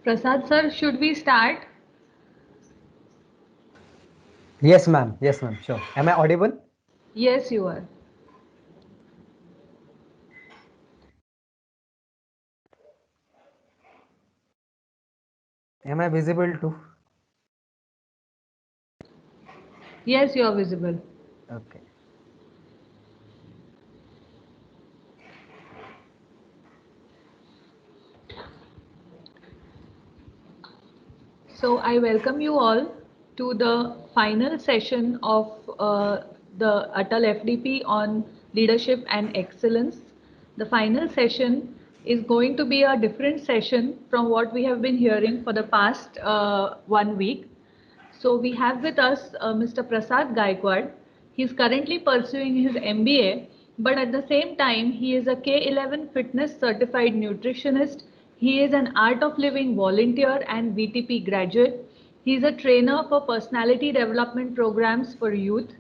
Prasad sir, should we start? Yes, ma'am. Yes, ma'am. Sure. Am I audible? Yes, you are. Am I visible too? Yes, you are visible. Okay. So I welcome you all to the final session of the Atal FDP on leadership and excellence. The final session is going to be a different session from what we have been hearing for the past 1 week. So we have with us Mr. Prasad Gaikwad. He is currently pursuing his MBA, but at the same time, he is a K11 fitness certified nutritionist. He is an Art of Living volunteer and VTP graduate. He is a trainer for personality development programs for youth.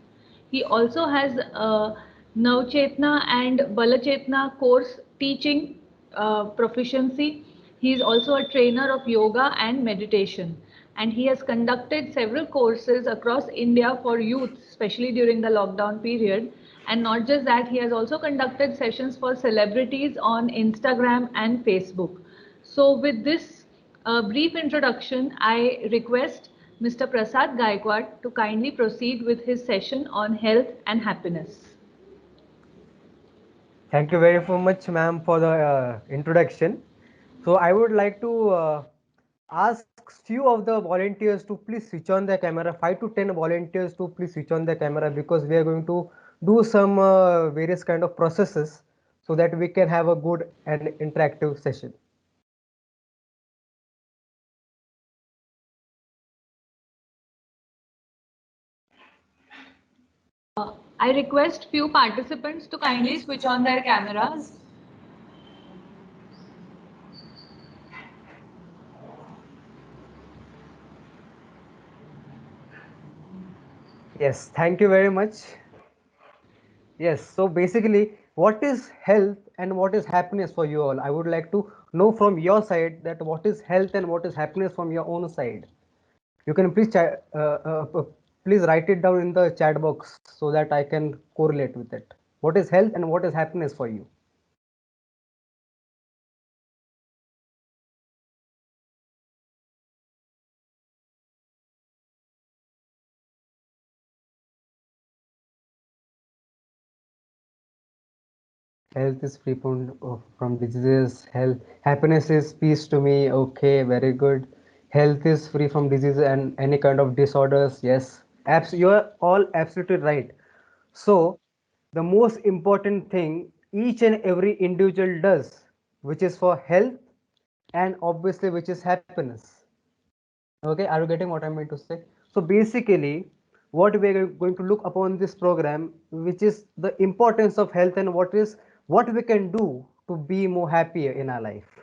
He also has a Navchetna and Balachetna course teaching proficiency. He is also a trainer of yoga and meditation, and he has conducted several courses across India for youth, especially during the lockdown period. And not just that, he has also conducted sessions for celebrities on Instagram and Facebook. So, with this brief introduction, I request Mr. Prasad Gaikwad to kindly proceed with his session on health and happiness. Thank you very much, ma'am, for the introduction. So I would like to ask few of the volunteers to please switch on the camera. 5 to 10 volunteers to please switch on the camera because we are going to do some various kind of processes so that we can have a good and interactive session. I request few participants to kindly switch on their cameras. Yes, thank you very much. Yes, so basically, what is health and what is happiness for you all? I would like to know from your side that what is health and what is happiness from your own side. You can please write it down in the chat box so that I can correlate with it. What is health and what is happiness for you? Health is free from diseases. Health, happiness is peace to me. Okay, very good. Health is free from disease and any kind of disorders. Yes, you are all absolutely right. So, the most important thing each and every individual does, which is for health and obviously which is happiness. Okay, are you getting what I mean to say? So basically, what we are going to look upon this program, which is the importance of health and what we can do to be more happier in our life.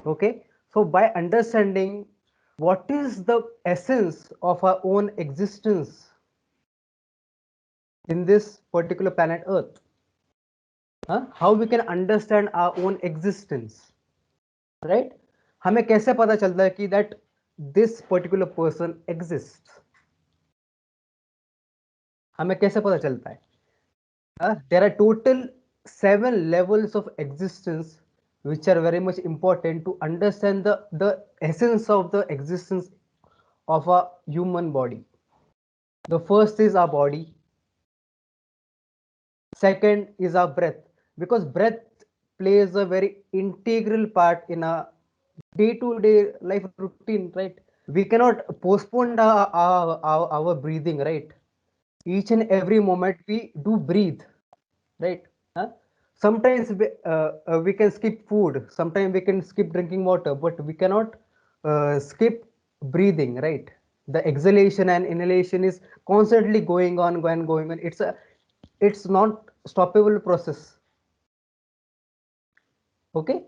Okay, so by understanding what is the essence of our own existence in this particular planet Earth, how we can understand our own existence, right? हमें कैसे पता चलता है कि that this particular person exists? हमें कैसे पता चलता है? There are total 7 levels of existence which are very much important to understand the essence of the existence of a human body. The first is our body. Second is our breath, because breath plays a very integral part in a day-to-day life routine, right? We cannot postpone our breathing, right? Each and every moment we do breathe, right? Huh? Sometimes we can skip food, sometimes we can skip drinking water, but we cannot skip breathing, right? The exhalation and inhalation is constantly going on. It's not stoppable process. Okay,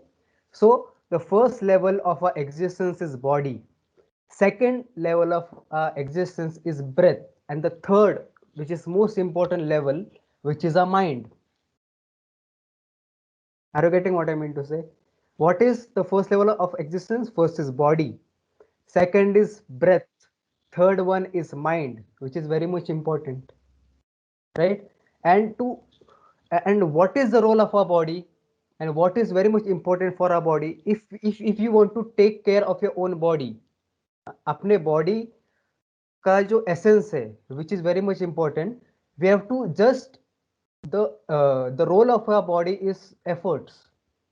so the first level of our existence is body. Second level of existence is breath, and the third, which is most important level, which is our mind. Are you getting what I mean to say? What is the first level of existence? First is body, second is breath, third one is mind, which is very much important, right? And to and what is the role of our body, and what is very much important for our body? If you want to take care of your own body, अपने body का जो essence है, which is very much important, we have to just the role of our body is efforts.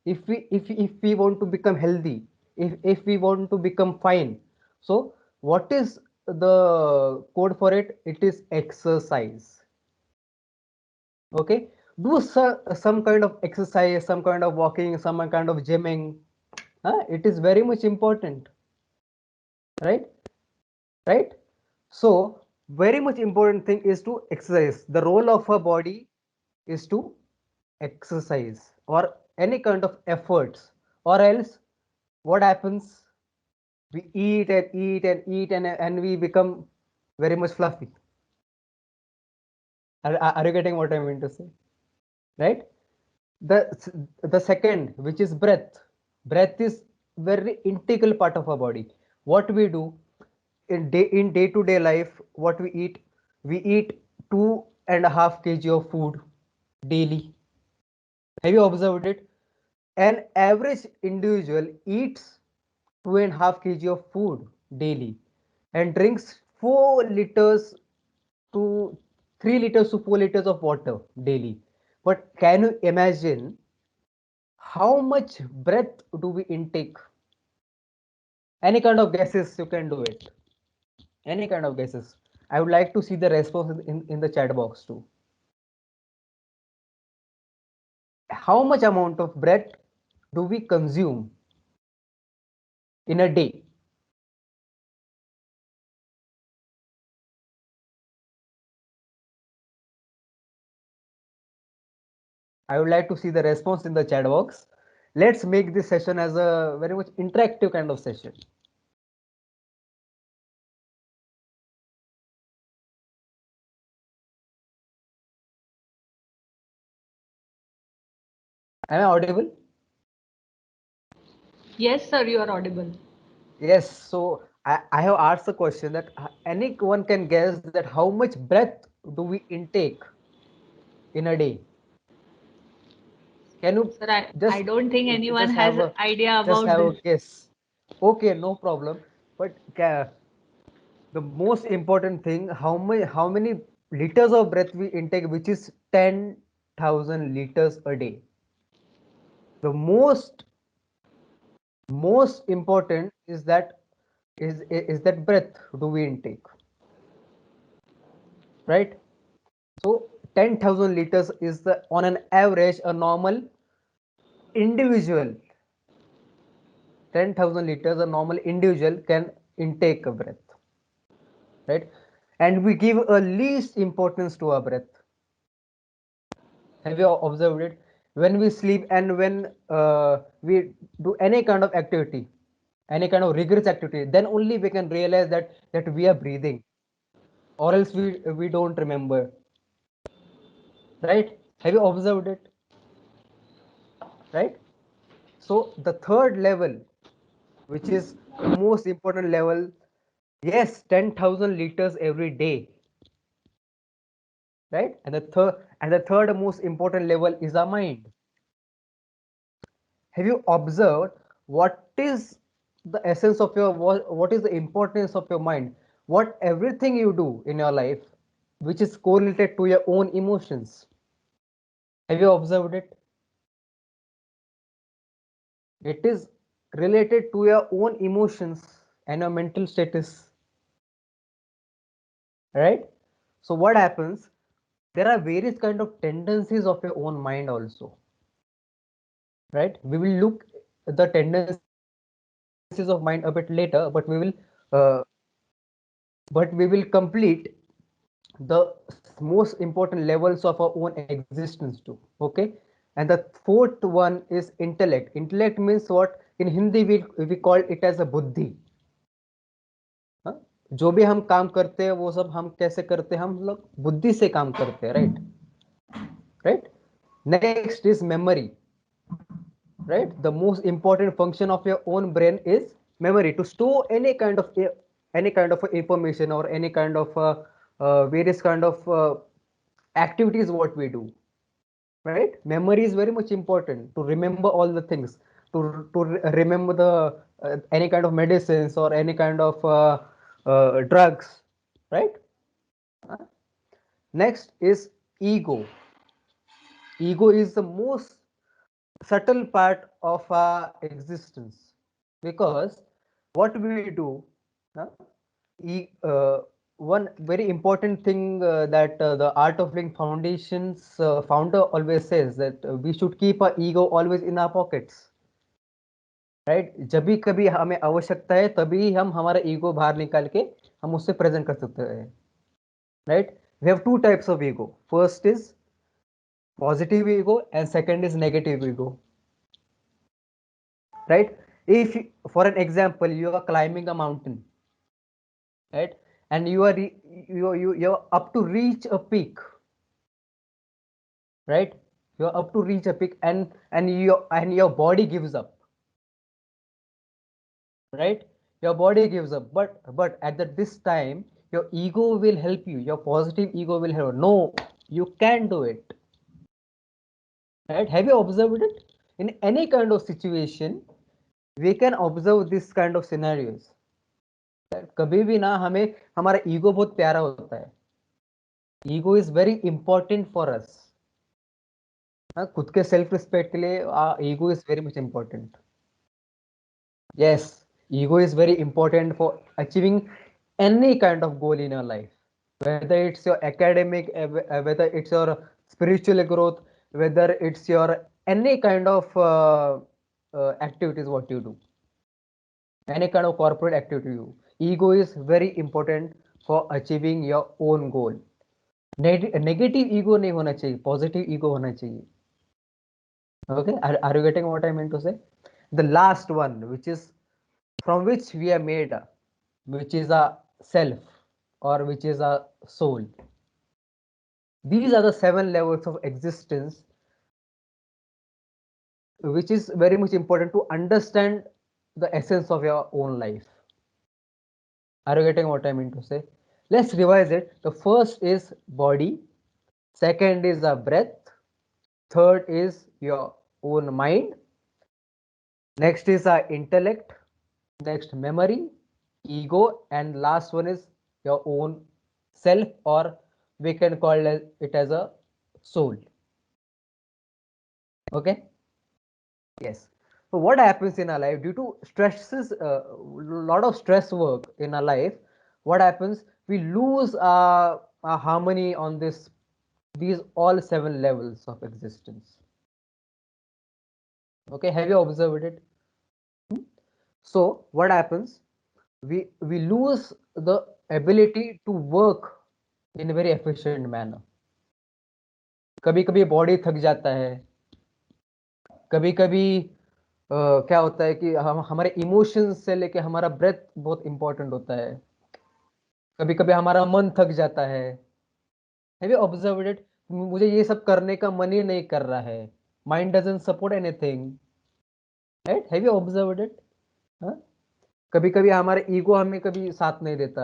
If we want to become healthy, if we want to become fine, so what is the code for it? It is exercise. Okay, do some kind of exercise, some kind of walking, some kind of gymming. It is very much important, right? Right. So very much important thing is to exercise. The role of our body is to exercise or any kind of efforts, or else what happens? We eat and eat and eat, and we become very much fluffy. Are you getting what I mean to say? Right. The second, which is breath. Breath is very integral part of our body. What we do in day to day life, what we eat 2.5 kg of food daily. Have you observed it? An average individual eats 2.5 kg of food daily and drinks 4 liters to 3 liters to 4 liters of water daily. But can you imagine how much breath do we intake? Any kind of guesses, you can do it. Any kind of guesses. I would like to see the response in the chat box too. How much amount of breath do we consume in a day? I would like to see the response in the chat box. Let's make this session as a very much interactive kind of session. Am I audible? Yes, sir, you are audible. Yes. So I have asked the question that anyone can guess that how much breath do we intake in a day? Can you Sir, I just don't think anyone just has have a idea about this. guess? Okay, no problem. But the most important thing, how many liters of breath we intake, which is 10,000 liters a day. The most important is that breath do we intake, right? So 10,000 liters is the on an average a normal individual. 10,000 liters a normal individual can intake a breath, right? And we give a least importance to our breath. Have you observed it? When we sleep and when we do any kind of activity, any kind of rigorous activity, then only we can realize that we are breathing, or else we don't remember, right? Have you observed it? Right? So the third level, which is the most important level, yes, 10,000 liters every day, right? And the third most important level is our mind. Have you observed what is the essence of your what is the importance of your mind? What everything you do in your life, which is correlated to your own emotions. Have you observed it? It is related to your own emotions and your mental status, right? So what happens? There are various kind of tendencies of your own mind also, right? We will look at the tendencies of mind a bit later, uh, but we will complete the most important levels of our own existence too. Okay, and the fourth one is intellect. Intellect means what? In Hindi we call it as a buद्धि. हाँ? जो भी हम काम करते हैं वो सब हम कैसे करते हैं? हम लोग बुद्धि से काम करते हैं, right? Right. Next is memory. right? The most important function of your own brain is memory, to store any kind of information or any kind of various kind of activities what we do, right? Memory is very much important to remember all the things, to remember the any kind of medicines or any kind of drugs, right? Next is ego. Ego is the most subtle part of our existence, because what we do, uh, one very important thing that the Art of Living Foundation's founder always says, that we should keep our ego always in our pockets, right? जब भी कभी हमें आवश्यकता है तभी हम हमारा ego बाहर निकाल के हम उससे प्रेजेंट कर सकते हैं, right? We have two types of ego. First is positive ego and second is negative ego, right? If for an example, you are climbing a mountain, right, and you're up to reach a peak, right? You're up to reach a peak, and your body gives up, right? Your body gives up, but at this time your ego will help you, your positive ego will help, no, you can do it, right? Have you observed it? In any kind of situation we can observe this kind of scenarios. कभी भी ना हमें हमारा ego बहुत प्यारा होता है, ego is very important for us, खुद के सेल्फ रिस्पेक्ट के लिए ego is very much important. Yes, ego is very important for achieving any kind of goal in your life, whether it's your academic, whether it's your spiritual growth, whether it's your any kind of activities what you do, any kind of corporate activity you do. Ego is very important for achieving your own goal. Negative ego नहीं होना चाहिए, positive ego होना चाहिए. Okay, are you getting what I meant to say? The last one, which is from which we are made, which is a self or which is a soul. These are the 7 levels of existence, which is very much important to understand the essence of your own life. Are you getting what I mean to say? Let's revise it. The first is body, second is the breath, third is your own mind, next is our intellect, next memory, ego, and last one is your own self, or we can call it as a soul. Okay, yes. So what happens in our life due to stresses, lot of stress work in our life, what happens, we lose our harmony on these all 7 levels of existence. Okay, have you observed it? So what happens, we lose the ability to work in a very efficient manner. कभी कभी body थक जाता है, कभी कभी क्या होता है कि हम हमारे इमोशंस से लेके हमारा ब्रेथ बहुत इंपॉर्टेंट होता है, कभी कभी हमारा मन थक जाता है. Have you observed it? मुझे ये सब करने का मन ही नहीं कर रहा है, mind doesn't support anything, right? Have you observed it? कभी कभी हमारा ईगो हमें कभी साथ नहीं देता,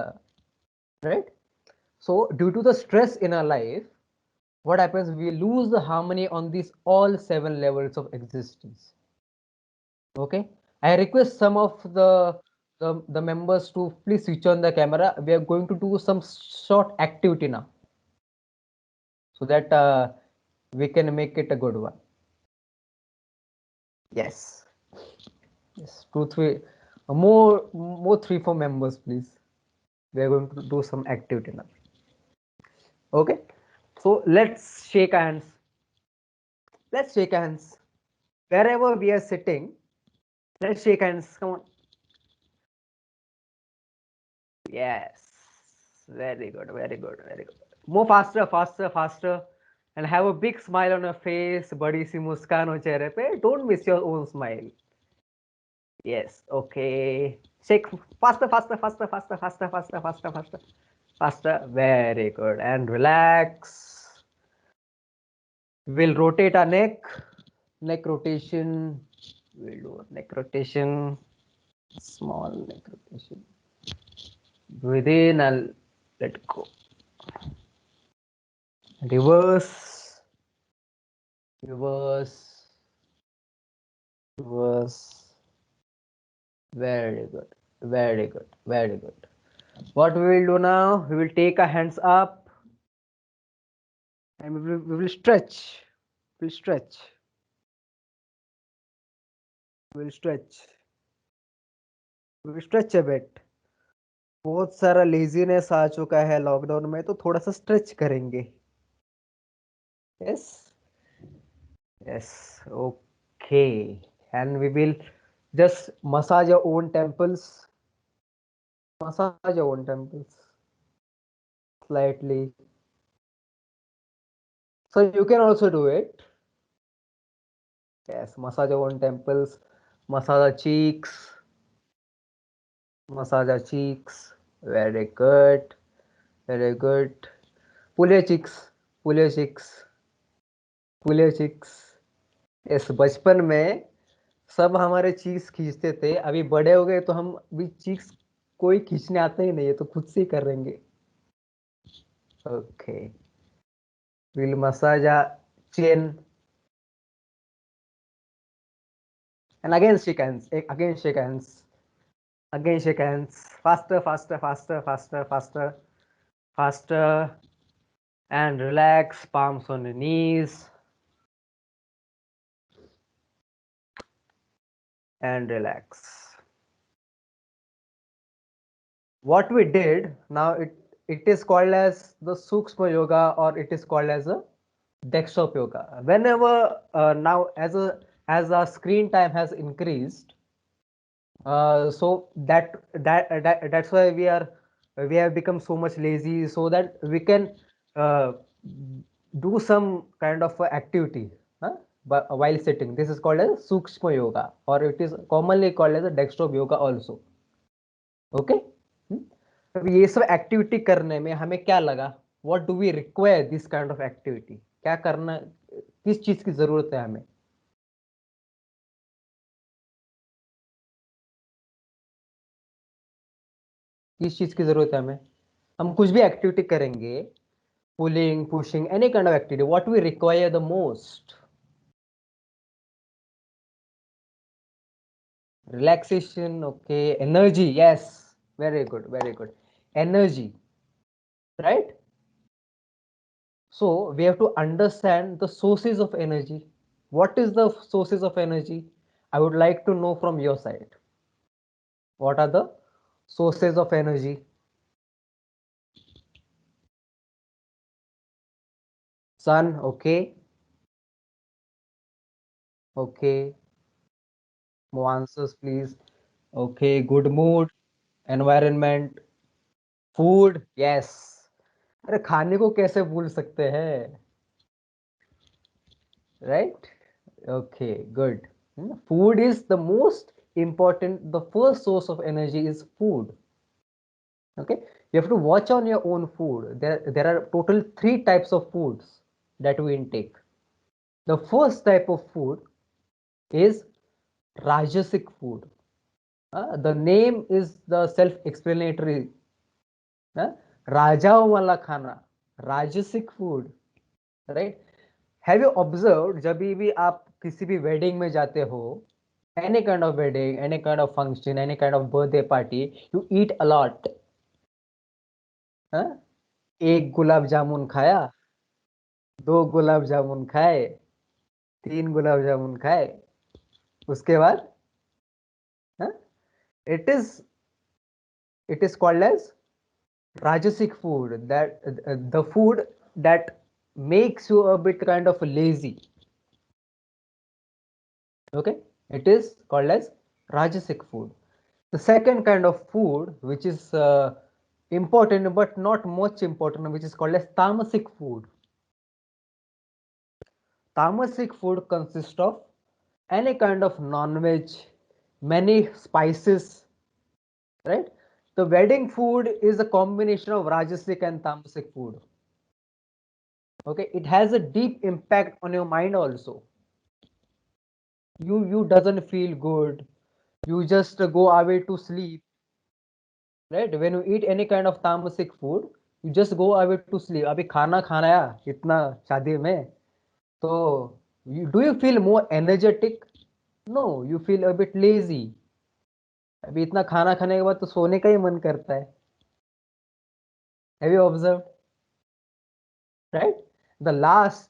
right? So due to the stress in our life, what happens, we lose the harmony on these all 7 levels of existence. Okay, I request some of the members to please switch on the camera. We are going to do some short activity now, so that we can make it a good one. Yes, yes, 2 3 more 3 4 members please. We are going to do some activity now. Okay, so let's shake hands. Let's shake hands wherever we are sitting. Let's shake hands, come on. Yes, very good, very good, very good. More faster, faster, faster, and have a big smile on your face. बड़ी सी मुस्कान हो चेहरे पे. Don't miss your own smile. Yes, okay. Shake faster, faster, faster, faster, faster, faster, faster, faster, faster. Very good. And relax. We'll rotate our neck rotation. We'll do a neck rotation, small neck rotation. Breathe in and let go. Reverse, reverse, reverse. Very good, very good, very good. What we will do now, we will take our hands up and we will stretch. We'll stretch. We'll stretch. We'll stretch a bit. बहुत सारा laziness आ चुका है lockdown में, तो थोड़ा सा stretch करेंगे. Yes, yes, okay. And we will just massage your own temples, massage your own temples slightly. So you can also do it. Yes, massage your own temples, massage our cheeks, massage our cheeks. Very good, very good. Pull your cheeks, pull your cheeks, pull your cheeks. Yes, बचपन में सब हमारे cheeks खींचते थे, अभी बड़े हो गए तो हम भी चीक्स कोई खींचने आता ही नहीं है, तो खुद से ही करेंगे. Okay, will massage chin and again shake hands, again shake hands, again shake hands. Faster, faster, faster, faster, faster, faster. And relax, palms on the knees, and relax. What we did now, it is called as the Sukshma yoga, or it is called as a desktop yoga. Whenever now, as our screen time has increased, so that's why we have become so much lazy, so that we can uh, do some kind of activity, huh? But while sitting, this is called as Sukshma yoga, or it is commonly called as a desktop yoga also. Okay. अब ये सब activity करने में हमें क्या लगा, what do we require this kind of activity, क्या करना, किस चीज की जरूरत है हमें. किस चीज की जरूरत है हमें, हम कुछ भी एक्टिविटी करेंगे, pulling, pushing, any kind of activity, what we require the most, relaxation. Okay, energy. Yes, very good, very good. Energy, right? So we have to understand the sources of energy. What is the sources of energy? I would like to know from your side. What are the sources of energy? Sun. Okay, okay. More answers, please. Okay, good mood, environment, food. Yes. अरे खाने को कैसे भूल सकते हैं, right? Okay, good. Food is the most important. The first source of energy is food. Okay, you have to watch on your own food. There are total 3 types of foods that we intake. The first type of food is Rajasic food. The name is the self-explanatory. राजाओं वाला खाना, राजसिक food, right. Have you observe, जब भी आप किसी भी wedding में जाते हो, any kind of wedding, any kind of function, any kind of birthday party, you eat a lot. एक गुलाब जामुन खाया, 2 गुलाब जामुन खाए, 3 गुलाब जामुन खाए, उसके बाद it is it is called as rajasic food, that the food that makes you a bit kind of lazy. Okay, it is called as rajasic food. The second kind of food, which is important but not much important, which is called as tamasic food. Tamasic food consists of any kind of non-veg, many spices, right? The wedding food is a combination of rajasic and tamasic food. Okay, it has a deep impact on your mind also. you doesn't feel good, you just go away to sleep, right? When you eat any kind of tamasic food, you just go away to sleep. अभी खाना खाया इतना शादी में, तो do you feel more energetic? No, you feel a bit lazy. अभी इतना खाना खाने के बाद तो सोने का ही मन करता है. Have you observed? Right? The last,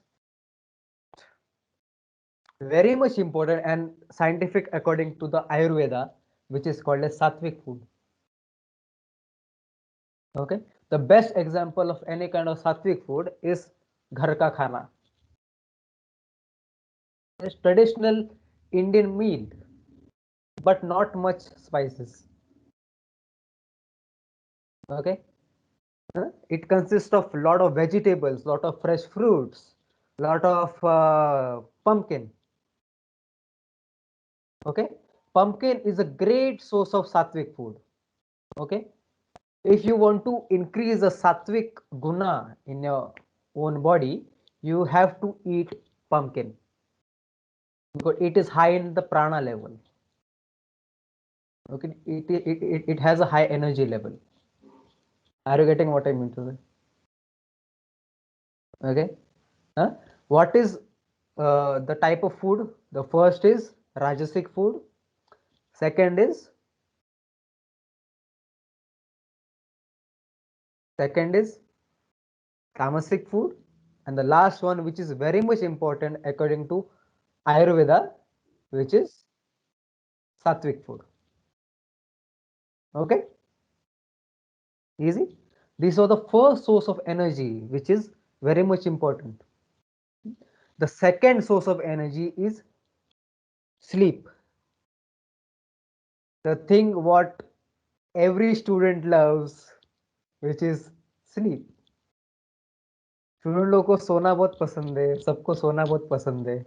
very much important and scientific according to the Ayurveda, which is called as sattvic food. Okay, the best example of any kind of sattvic food is ghar ka khana. It's traditional Indian meal, but not much spices. Okay, it consists of a lot of vegetables, lot of fresh fruits, lot of pumpkin. Okay, pumpkin is a great source of sattvic food. Okay, if you want to increase the sattvic guna in your own body, you have to eat pumpkin because it is high in the prana level. Okay, it has a high energy level. Are you getting what I mean to say? Okay, what is the type of food? The first is rajasic food, second is tamasic food, and the last one, which is very much important according to Ayurveda, which is sattvic food. Okay, easy. These are the first source of energy, which is very much important. The second source of energy is sleep. The thing what every student loves, which is sleep. Student लोगों को सोना बहुत पसंद है, सबको सोना बहुत पसंद है,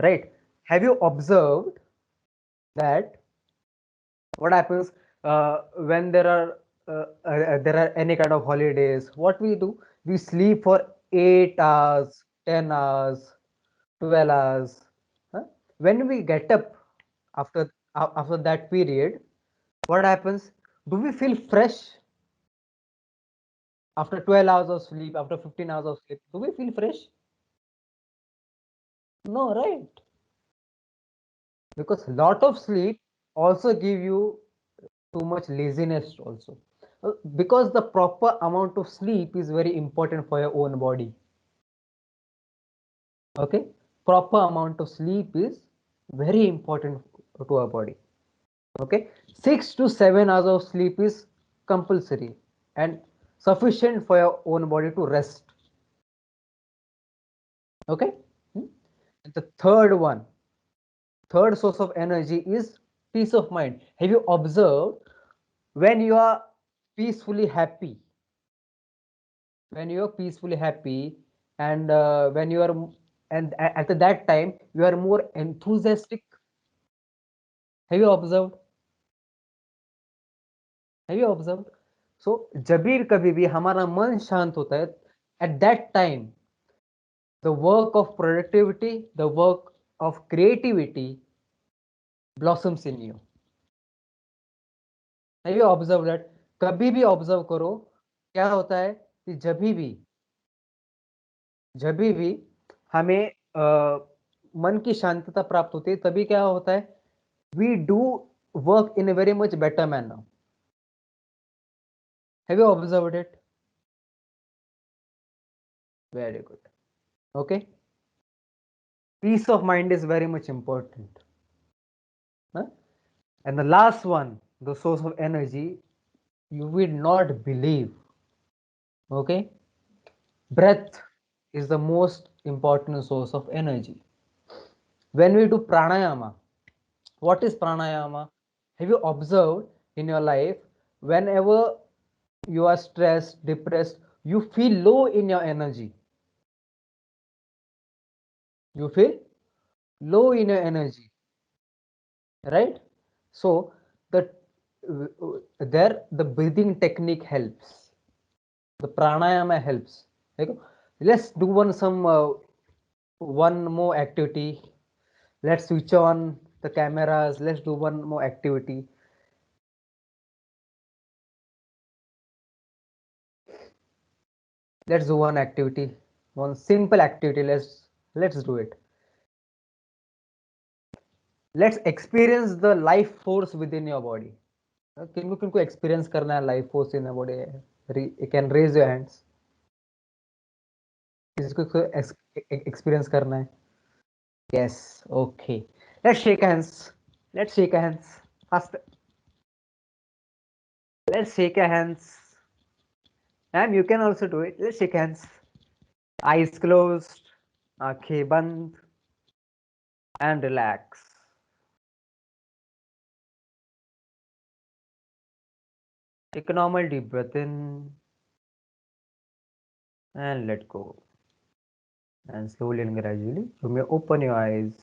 right? Have you observed that what happens when there are any kind of holidays? What we do, we sleep for 8 hours, 10 hours, 12 hours. huh? When we get up after that period, what happens? Do we feel fresh after 12 hours of sleep, after 15 hours of sleep? Do we feel fresh? No, right? Because lot of sleep also give you too much laziness also. Because the proper amount of sleep is very important for your own body. Okay, proper amount of sleep is very important to our body. Okay, 6 to 7 hours of sleep is compulsory and sufficient for your own body to rest. Okay. And the third source of energy is peace of mind. Have you observed when you are peacefully happy, when you are peacefully happy, and when you are, and at that time you are more enthusiastic? Have you observed? Have you observed? So जब भी कभी भी हमारा मन शांत होता है, at that time the work of productivity, the work of creativity blossoms in you. Have you observed that? कभी भी ऑब्जर्व करो, क्या होता है कि जब भी हमें मन की शांतता प्राप्त होती है, तभी क्या होता है, we do work in a very much better manner. Have you observed it? Very good. Okay. Peace of mind is very much important. Huh? And the last one, the source of energy, you will not believe. Okay. Breath is the most important source of energy. When we do pranayama, what is pranayama? Have you observed in your life, whenever you are stressed, depressed, you feel low in your energy? You feel low in your energy, right? So the there the breathing technique helps. The pranayama helps. Okay? Let's do one more activity. Let's switch on the cameras. Let's do one more activity. Let's do one activity. One simple activity. Let's do it. Let's experience the life force within your body. किनको किनको experience करना है life force in your body? You can raise your hands. किसको experience करना है? Yes. Okay. Let's shake hands. Let's shake hands. Fast. Let's shake hands. And you can also do it. Let's shake hands. Eyes closed. आंखें बंद. And relax. Take a normal deep breath in and let go. And slowly and gradually you may open your eyes.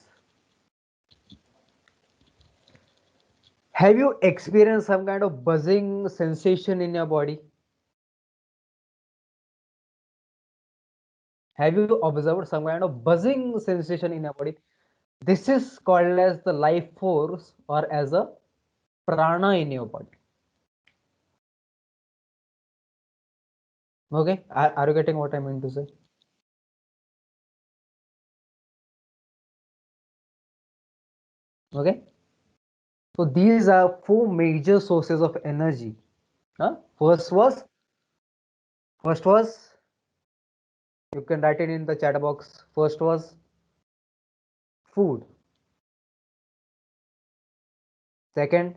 Have you experienced some kind of buzzing sensation in your body? Have you observed some kind of buzzing sensation in your body? This is called as the life force or as a prana in your body. Okay, are you getting what I mean to say? Okay, so these are four major sources of energy. Huh? First was you can write it in the chat box. First was food. Second,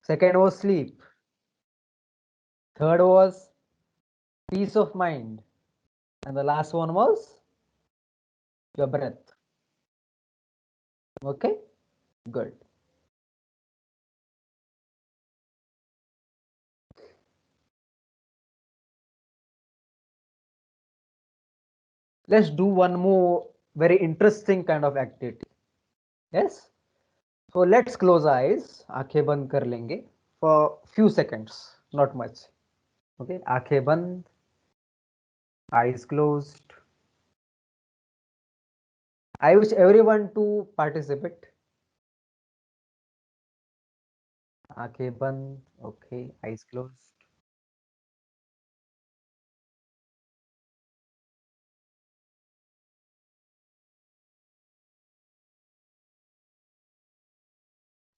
second was sleep. Third was peace of mind. And the last one was your breath. Okay, good. Let's do one more very interesting kind of activity. Yes. So let's close eyes. आंखें बंद कर लेंगे for few seconds, not much. Okay, आंखें बंद, eyes closed. I wish everyone to participate. आंखें बंद. Okay, eyes closed.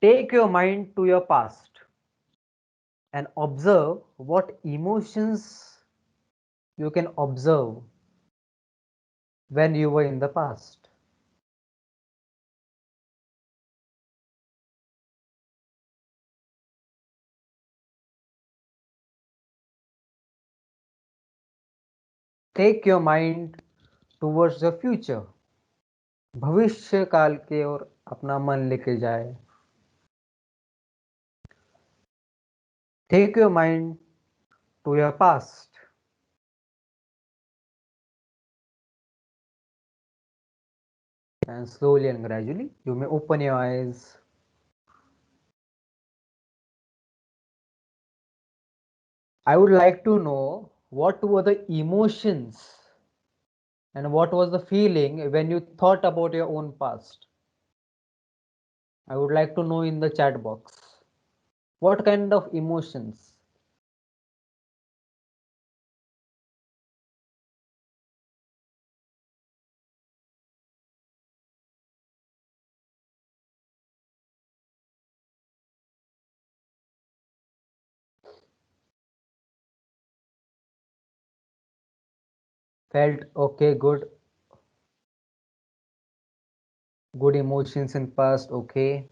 Take your mind to your past and observe what emotions you can observe when you were in the past. Take your mind towards the future. भविष्य काल के ओर अपना मन लेके जाए. Take your mind to your past. And slowly and gradually you may open your eyes. I would like to know what were the emotions and what was the feeling when you thought about your own past. I would like to know in the chat box. What kind of emotions? Felt okay, good emotions in past, okay.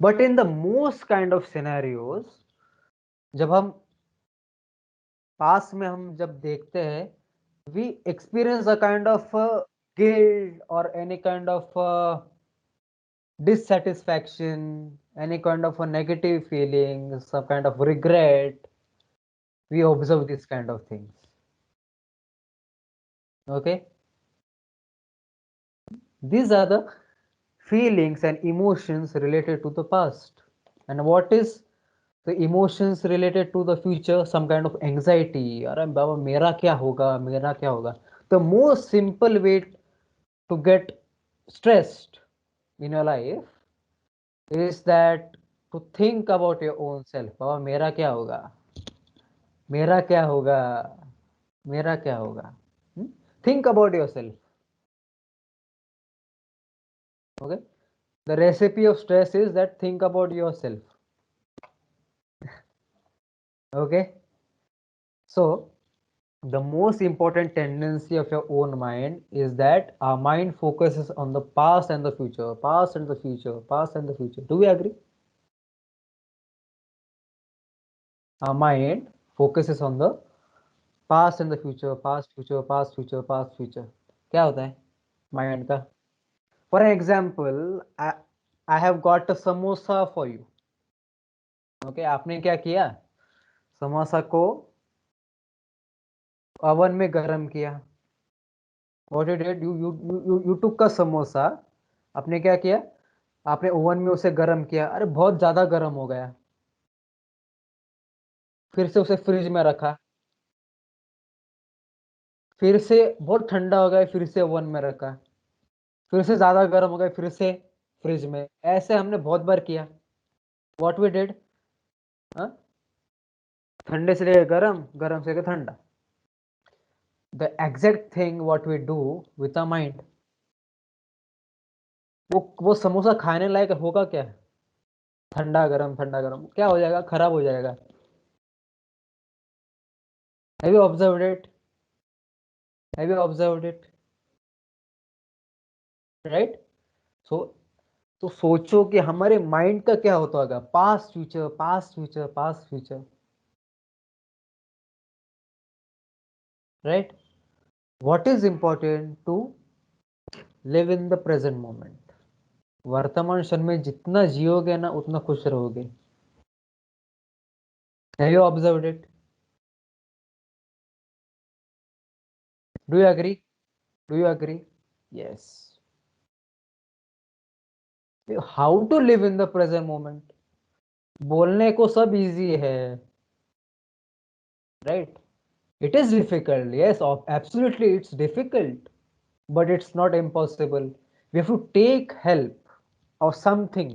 But in the most kind of scenarios, जब हम पास में हम जब देखते हैं, we experience a kind of guilt or any kind of dissatisfaction, any kind of a negative feeling, some kind of regret. We observe these kind of things. Okay, these are the feelings and emotions related to the past. And what is the emotions related to the future, some kind of anxiety, अरे बाबा मेरा क्या होगा, मेरा क्या होगा. The most simple way to get stressed in your life is that to think about your own self. बाबा मेरा क्या होगा, मेरा क्या होगा, मेरा क्या होगा. Think about yourself. Okay. The recipe of stress is that think about yourself. Okay. So the most important tendency of your own mind is that our mind focuses on the past and the future, past and the future, past and the future. Do we agree? Our mind focuses on the past and the future, past, future, past, future, past, future. क्या होता है mind का? For example, I have got a samosa for you. Okay, आपने क्या किया? समोसा को oven में गरम किया. What you did, you took a samosa. आपने क्या किया? आपने ओवन में उसे गरम किया. अरे बहुत ज्यादा गरम हो गया. फिर से उसे फ्रिज में रखा. फिर से बहुत ठंडा हो गया, फिर से ओवन में रखा. फिर से ज्यादा गर्म हो गया, फिर से फ्रिज में. ऐसे हमने बहुत बार किया. व्हाट वी डिड, ठंडे से लेकर गरम, गरम से लेकर ठंडा. The exact thing what we do with a mind. वो समोसा खाने लायक होगा क्या? ठंडा गरम, ठंडा गरम क्या हो जाएगा? खराब हो जाएगा. Have you observed it? Have you observed it? Right. So तो सोचो कि हमारे माइंड का क्या होता होगा. Past future, past future, past future. Right. What is important to live in the present moment. वर्तमान क्षण में जितना जियोगे ना उतना खुश रहोगे. Have you observed it? Do you agree? Do you agree? Yes. How to live in the present moment. बोलने को सब इजी है, right. It is difficult, yes, absolutely, it's difficult, but it's not impossible. We have to take help of something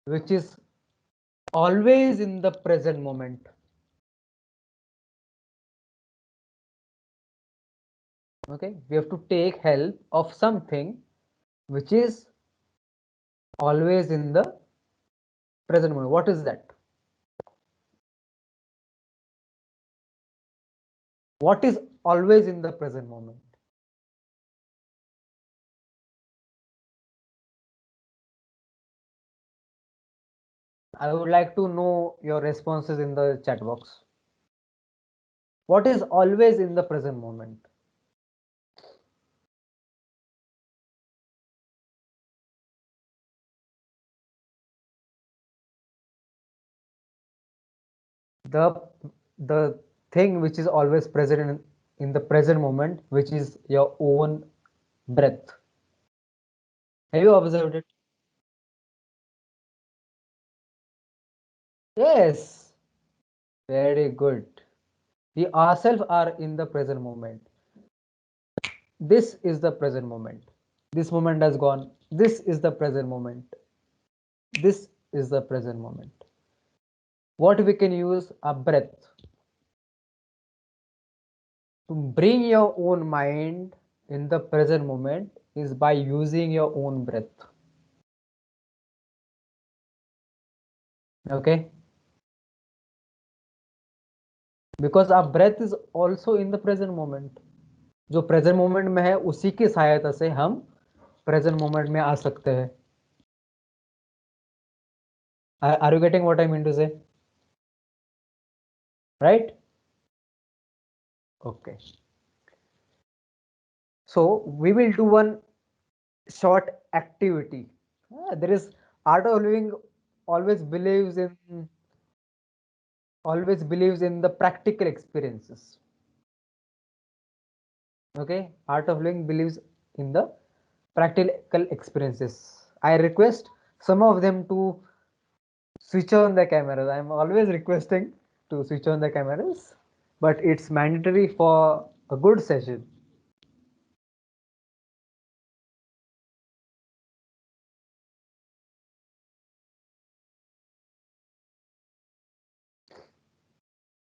which is always in the present moment. Okay, we have to take help of something which is always in the present moment. What is that? What is always in the present moment? I would like to know your responses in the chat box. What is always in the present moment? The thing which is always present in the present moment, which is your own breath. Have you observed it? Yes, very good. We ourselves are in the present moment. This is the present moment. This moment has gone. This is the present moment. This is the present moment. What we can use? A breath. To bring your own mind in the present moment is by using your own breath. Okay. Because our breath is also in the present moment. जो present moment में है उसी की सहायता से हम present moment में आ सकते हैं. Are you getting what I mean to say? Right? Okay. So we will do one short activity. There is Art of Living always believes in the practical experiences. Okay, Art of Living believes in the practical experiences. I request some of them to switch on the cameras. I'm always requesting to switch on the cameras, but it's mandatory for a good session.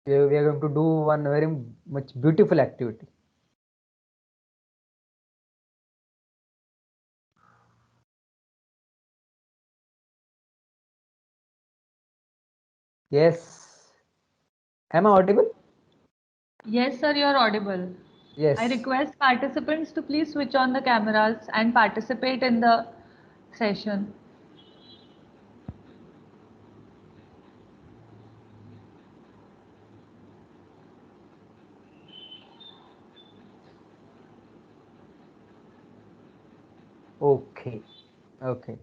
We are going to do one very much beautiful activity. Yes. Am I audible? Yes, sir, you're audible. I Yes. request participants to please switch on the cameras and participate in the session. Okay. Okay.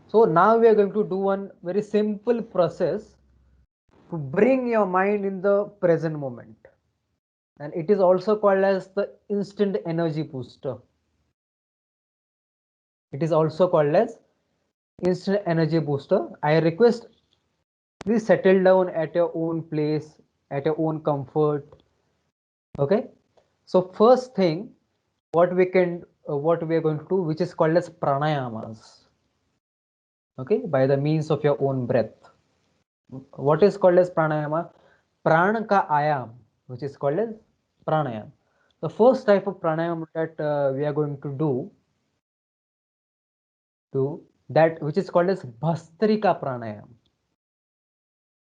So now we are going to do one very simple process to bring your mind in the present moment. And it is also called as the instant energy booster. It is also called as instant energy booster. I request please settle down at your own place, at your own comfort. Okay. So first thing, what we are going to do, which is called as pranayamas. Okay, by the means of your own breath. What is called as pranayama? Prana ka ayam, which is called as pranayam. The first type of pranayam that we are going to that which is called as Bhastrika pranayam,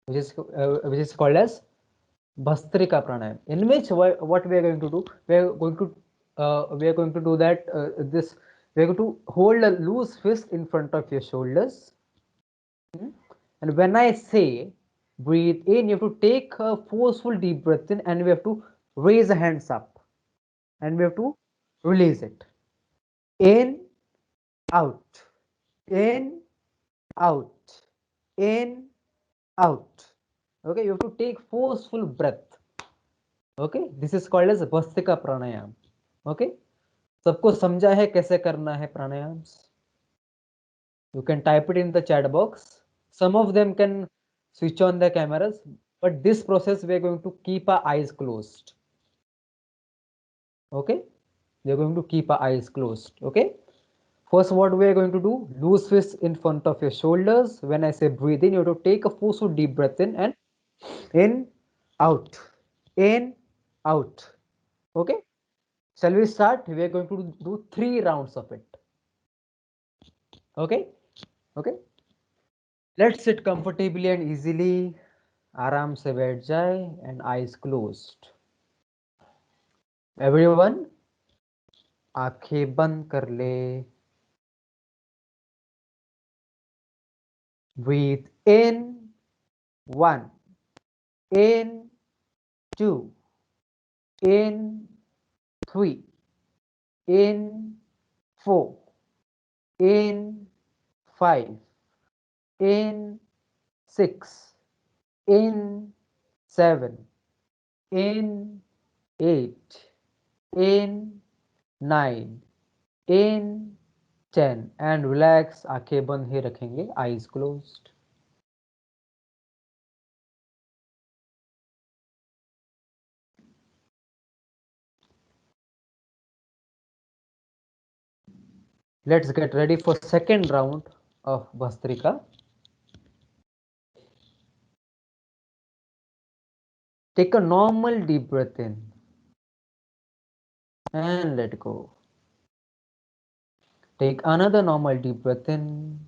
which is called as Bhastrika pranayam. In which what we are going to do, we are going to do that this we are going to hold a loose fist in front of your shoulders. And when I say breathe in, you have to take a forceful deep breath in, and we have to raise the hands up, and we have to release it. In, out, in, out, in, out. Okay, you have to take forceful breath. Okay, this is called as Bhastrika pranayam. Okay, सबको समझा है कैसे करना है प्राणायाम्स? You can type it in the chat box. Some of them can switch on the cameras, but this process we are going to keep our eyes closed. Okay, we are going to keep our eyes closed. Okay, first what we are going to do, loose fist in front of your shoulders. When I say breathe in, you have to take a forceful deep breath in, out, in, out. Okay, shall we start? We are going to do 3 rounds of it. Okay, okay. Let's sit comfortably and easily. आराम से बैठ जाए and eyes closed. Everyone, आंखें बंद कर ले. Breathe in, 1, in, 2, in, 3, in, 4, in, 5, in, 6, in, 7, in, 8, in, 9, in, 10 and relax. आंखें बंद ही रखेंगे, eyes closed. Let's get ready for second round of Bhastrika. Take a normal deep breath in and let go. Take another normal deep breath in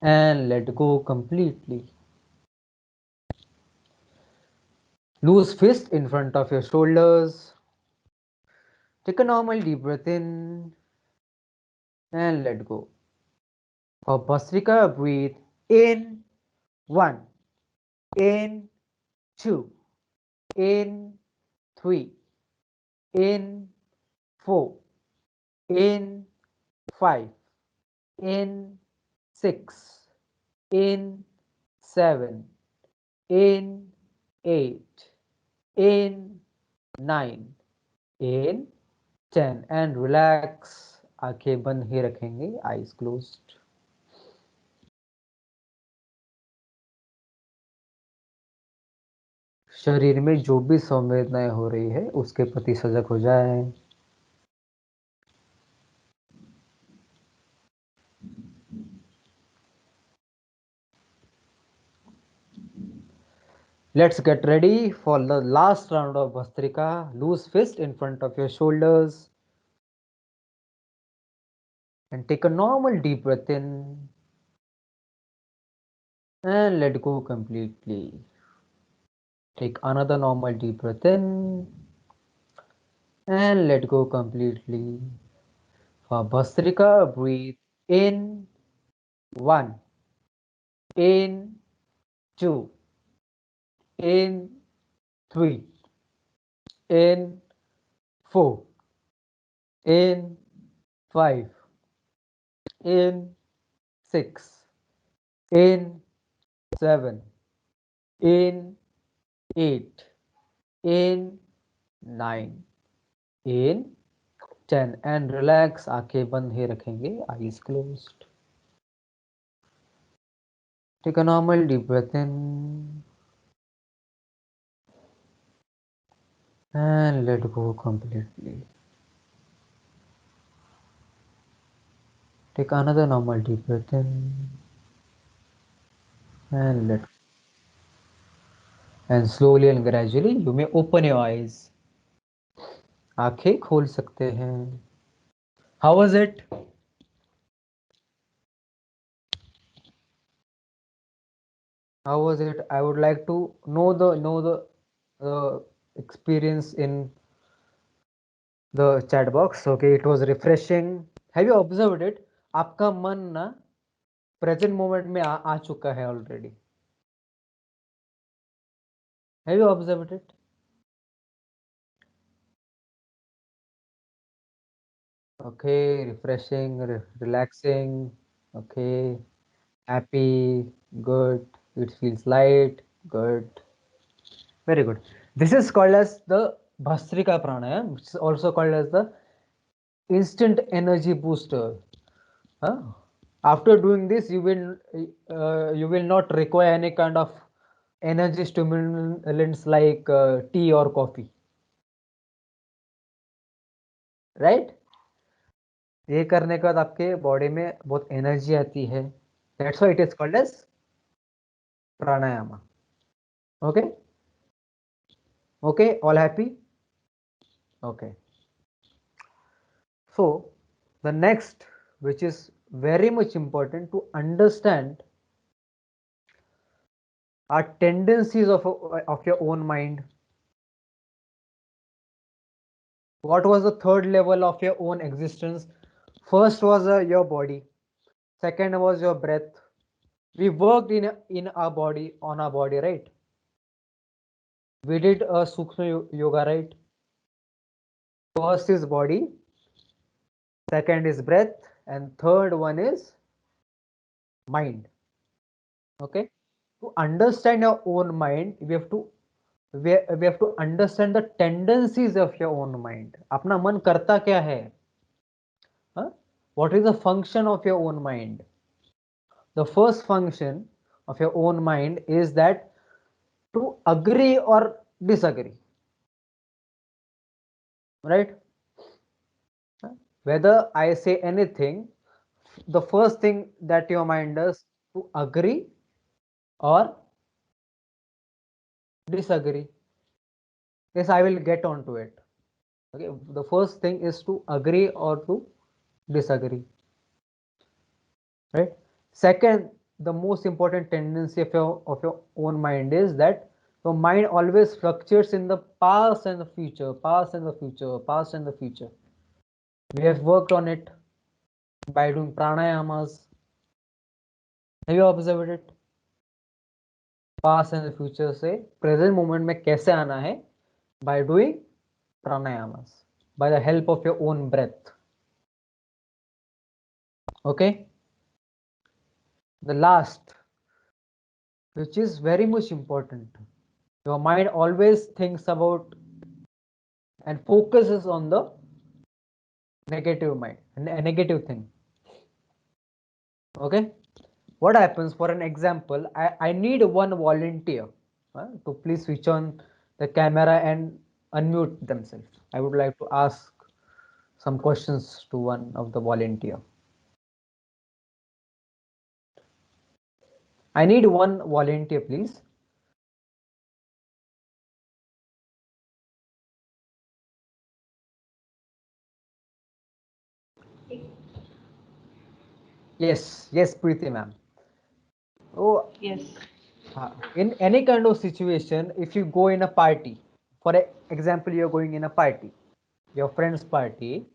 and let go completely. Loose fist in front of your shoulders. Take a normal deep breath in and let go. For Bhastrika, breathe in, 1, in, 2, in, 3, in, 4, in, 5, in, 6, in, 7, in, 8, in, 9, in, 10 and relax. आंखें बंद ही रखेंगे, eyes closed. शरीर में जो भी संवेदनाएं हो रही है उसके प्रति सजग हो जाए। Let's get ready for the last round of Bhastrika. Loose fist in front of your shoulders and take a normal deep breath in and let go completely. Take another normal deep breath in and let go completely. For Bhastrika, breathe in 1, in 2, in 3, in 4, in 5, in 6, in 7, in 8, in 9, in 10 and relax. आंखें बंद ही रखेंगे, eyes closed. Take a normal deep breath in and let go completely. Take another normal deep breath in and let, and slowly and gradually you may open your eyes. आंखें खोल सकते हैं. How was it? How was it? I would like to know the experience in the chat box. Okay, it was refreshing. Have you observed it? आपका मन ना present moment में आ चुका है already. Have you observed it? Okay, refreshing, relaxing. Okay, happy, good. It feels light, good. Very good. This is called as the Bhastrika Pranayam, which is also called as the instant energy booster. Huh? After doing this, you will not require any kind of energy stimulants like tea or coffee, right? ये करने के बाद आपके body में बहुत energy आती है. That's why it is called as pranayama. Okay? Okay, all happy? Okay. So the next, which is very much important to understand, are tendencies of your own mind. What was the third level of your own existence? First was your body. Second was your breath. We worked in our body, on our body, right? We did a Sukshma yoga, right? First is body, second is breath, and third one is mind. Okay, to understand your own mind, we have to understand the tendencies of your own mind. अपना मन करता क्या है? Huh? What is the function of your own mind? The first function of your own mind is that to agree or disagree, right? Whether I say anything, the first thing that your mind does to agree or disagree. Yes, I will get on to it. Okay, the first thing is to agree or to disagree, right? Second, the most important tendency of your own mind is that your mind always fluctuates in the past and the future, past and the future, past and the future. We have worked on it by doing pranayamas. Have you observed it? Past and the future से present moment में कैसे आना है? By doing pranayamas, by the help of your own breath. Okay. The last, which is very much important, your mind always thinks about and focuses on the negative mind, a negative thing. Okay, what happens? For an example, I need one volunteer to please switch on the camera and unmute themselves. I would like to ask some questions to one of the volunteer. I need one volunteer, please. Yes, Preeti ma'am. Oh, Yes. in any kind of situation, if you go in a party, for example, you're going in a party, your friend's party.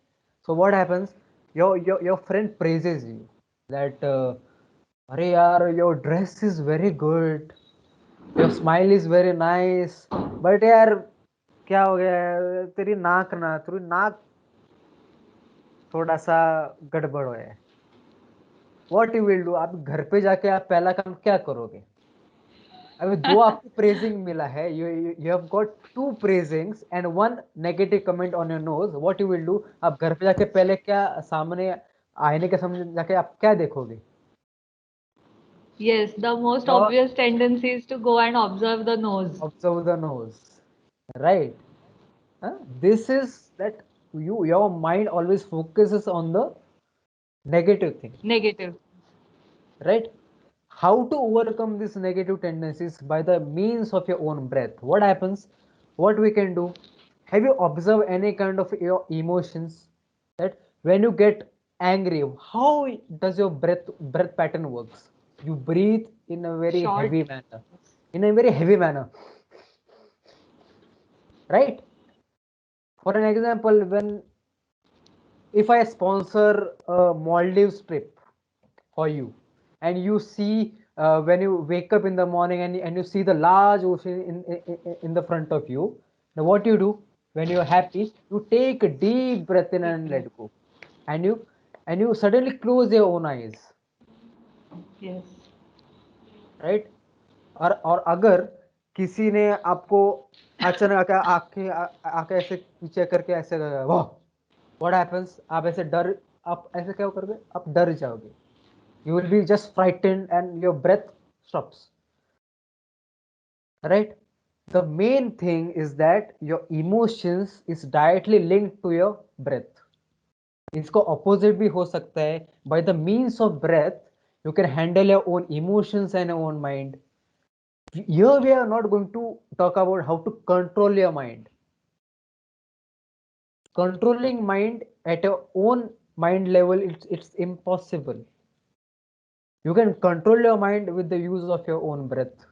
So what happens? Your friend praises you that, "Arey yaar, your dress is very good, your smile is very nice, but यार क्या हो गया है, तेरी नाक थोड़ा सा गड़बड़ है." What you will do? आप घर पे जाके आप पहला काम क्या करोगे? अभी दो आपको प्रेजिंग मिला है, you have got two praisings and one negative comment on your nose. What you will do? आप घर पे जाके पहले क्या सामने आईने के सामने जाके आप क्या देखोगे? Yes, the most Your obvious tendency is to go and observe the nose. observe the nose, right? This is that your mind always focuses on the negative thing, Negative. right? How to overcome these negative tendencies? By the means of your own breath. What happens? What we can do? Have you observed any kind of your emotions, that when you get angry, how does your breath pattern works? You breathe in a very Short. heavy manner, in a very heavy manner, right? For an example, when if I sponsor a Maldives trip for you, and you see, when you wake up in the morning and you see the large ocean in the front of you, now what you do when you're happy? You take a deep breath in and let go, and you suddenly close your own eyes, Yes. right? और अगर किसी ने आपको अचानक आके आके ऐसे पीछे करके ऐसे वाह, व्हाट हैपेंस? आप ऐसे डर, आप ऐसे क्या करोगे? आप डर जाओगे, you will be just frightened and your breath stops, right? The main thing is that your emotions is directly linked to your breath. इसको opposite भी हो सकता है. By the means of breath, you can handle your own emotions and your own mind. Here we are not going to talk about how to control your mind. Controlling mind at your own mind level, it's impossible. You can control your mind with the use of your own breath.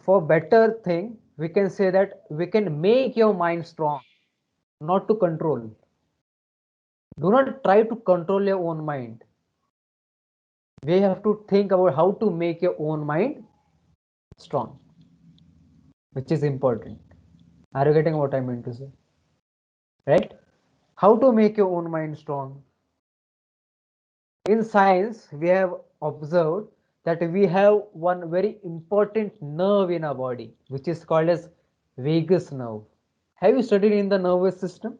For better thing, we can say that we can make your mind strong, not to control. Do not try to control your own mind. We have to think about how to make your own mind strong, which is important. Are you getting what I mean to say? Right? How to make your own mind strong? In science, we have observed that we have one very important nerve in our body, which is called as vagus nerve. Have you studied in the nervous system?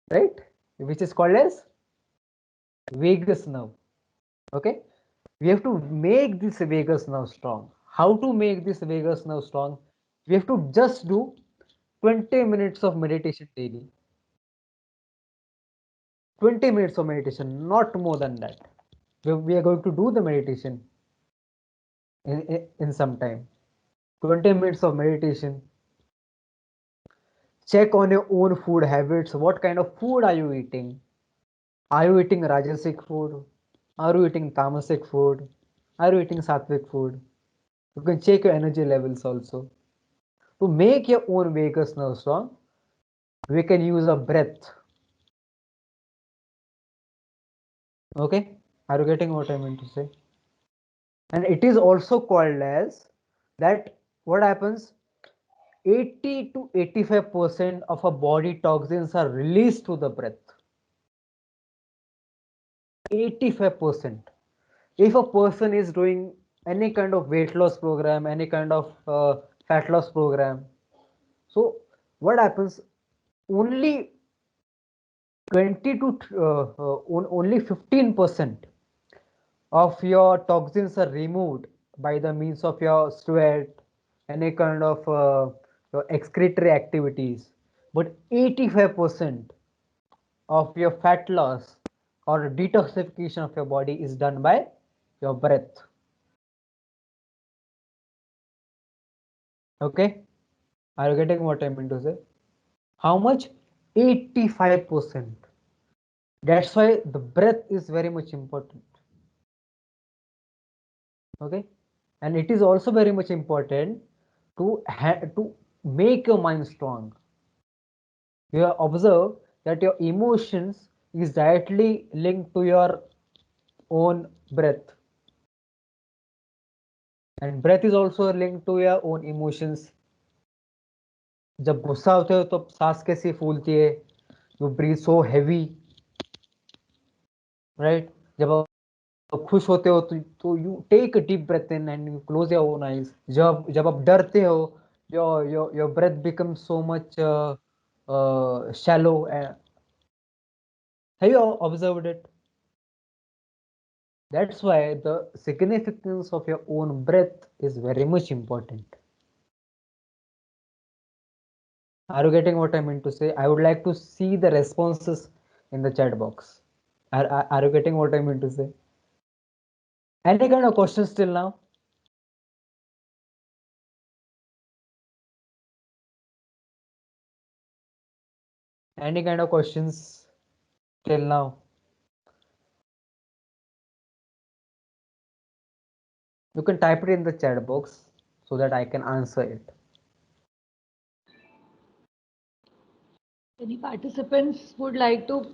Right? Which is called as vagus nerve. Okay, we have to make this vagus nerve strong. How to make this vagus nerve strong? We have to just do 20 minutes of meditation daily. 20 minutes of meditation, not more than that. We are going to do the meditation in some time. 20 minutes of meditation. Check on your own food habits. What kind of food are you eating? Are you eating Rajasic food? Are you eating Tamasic food? Are you eating Sattvic food? You can check your energy levels also. To make your own vagus nerve strong, we can use a breath. Okay, are you getting what I mean to say? And it is also called as that. What happens? 80 to 85% of our body toxins are released through the breath. 85%. If a person is doing any kind of weight loss program, any kind of fat loss program, so what happens? only 20 to only 15% of your toxins are removed by the means of your sweat, any kind of your excretory activities, but 85% of your fat loss or detoxification of your body is done by your breath. Okay, are you getting what I mean to say? How much? 85%. That's why the breath is very much important. Okay, and it is also very much important to make your mind strong. You have observed that your emotions is directly linked to your own breath, and breath is also linked to your own emotions. जब गुस्सा होते हो तो सांस कैसी फूलती है, you breathe so heavy, right? जब आप खुश होते हो तो you take a deep breath in and you close your own eyes. जब जब आप डरते हो, your breath become so much shallow. Have you observed it? That's why the significance of your own breath is very much important. Are you getting what I mean to say? I would like to see the responses in the chat box. Are you getting what I mean to say? Any kind of questions till now? Any kind of questions till now? You can type it in the chat box so that I can answer it. Any participants would like to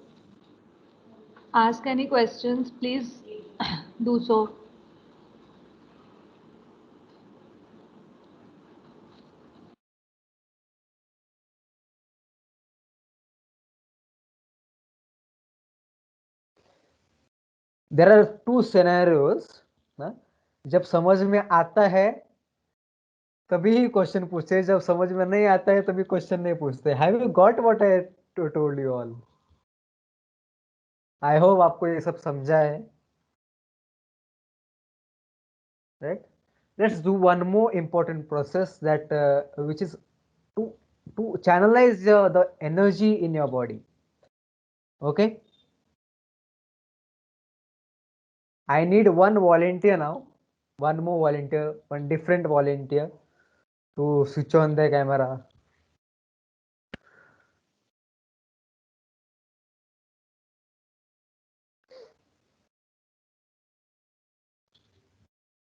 ask any questions, please do so. There are two scenarios ना, जब समझ में आता है तभी ही question पूछते, जब समझ में नहीं आता है तभी क्वेश्चन नहीं पूछते. Have you got what I told you all? I hope आपको ये सब समझा है, right? Let's do one more important process that which is to to channelize the energy in your body. Okay, I need one volunteer now, one more volunteer, one different volunteer to switch on the camera.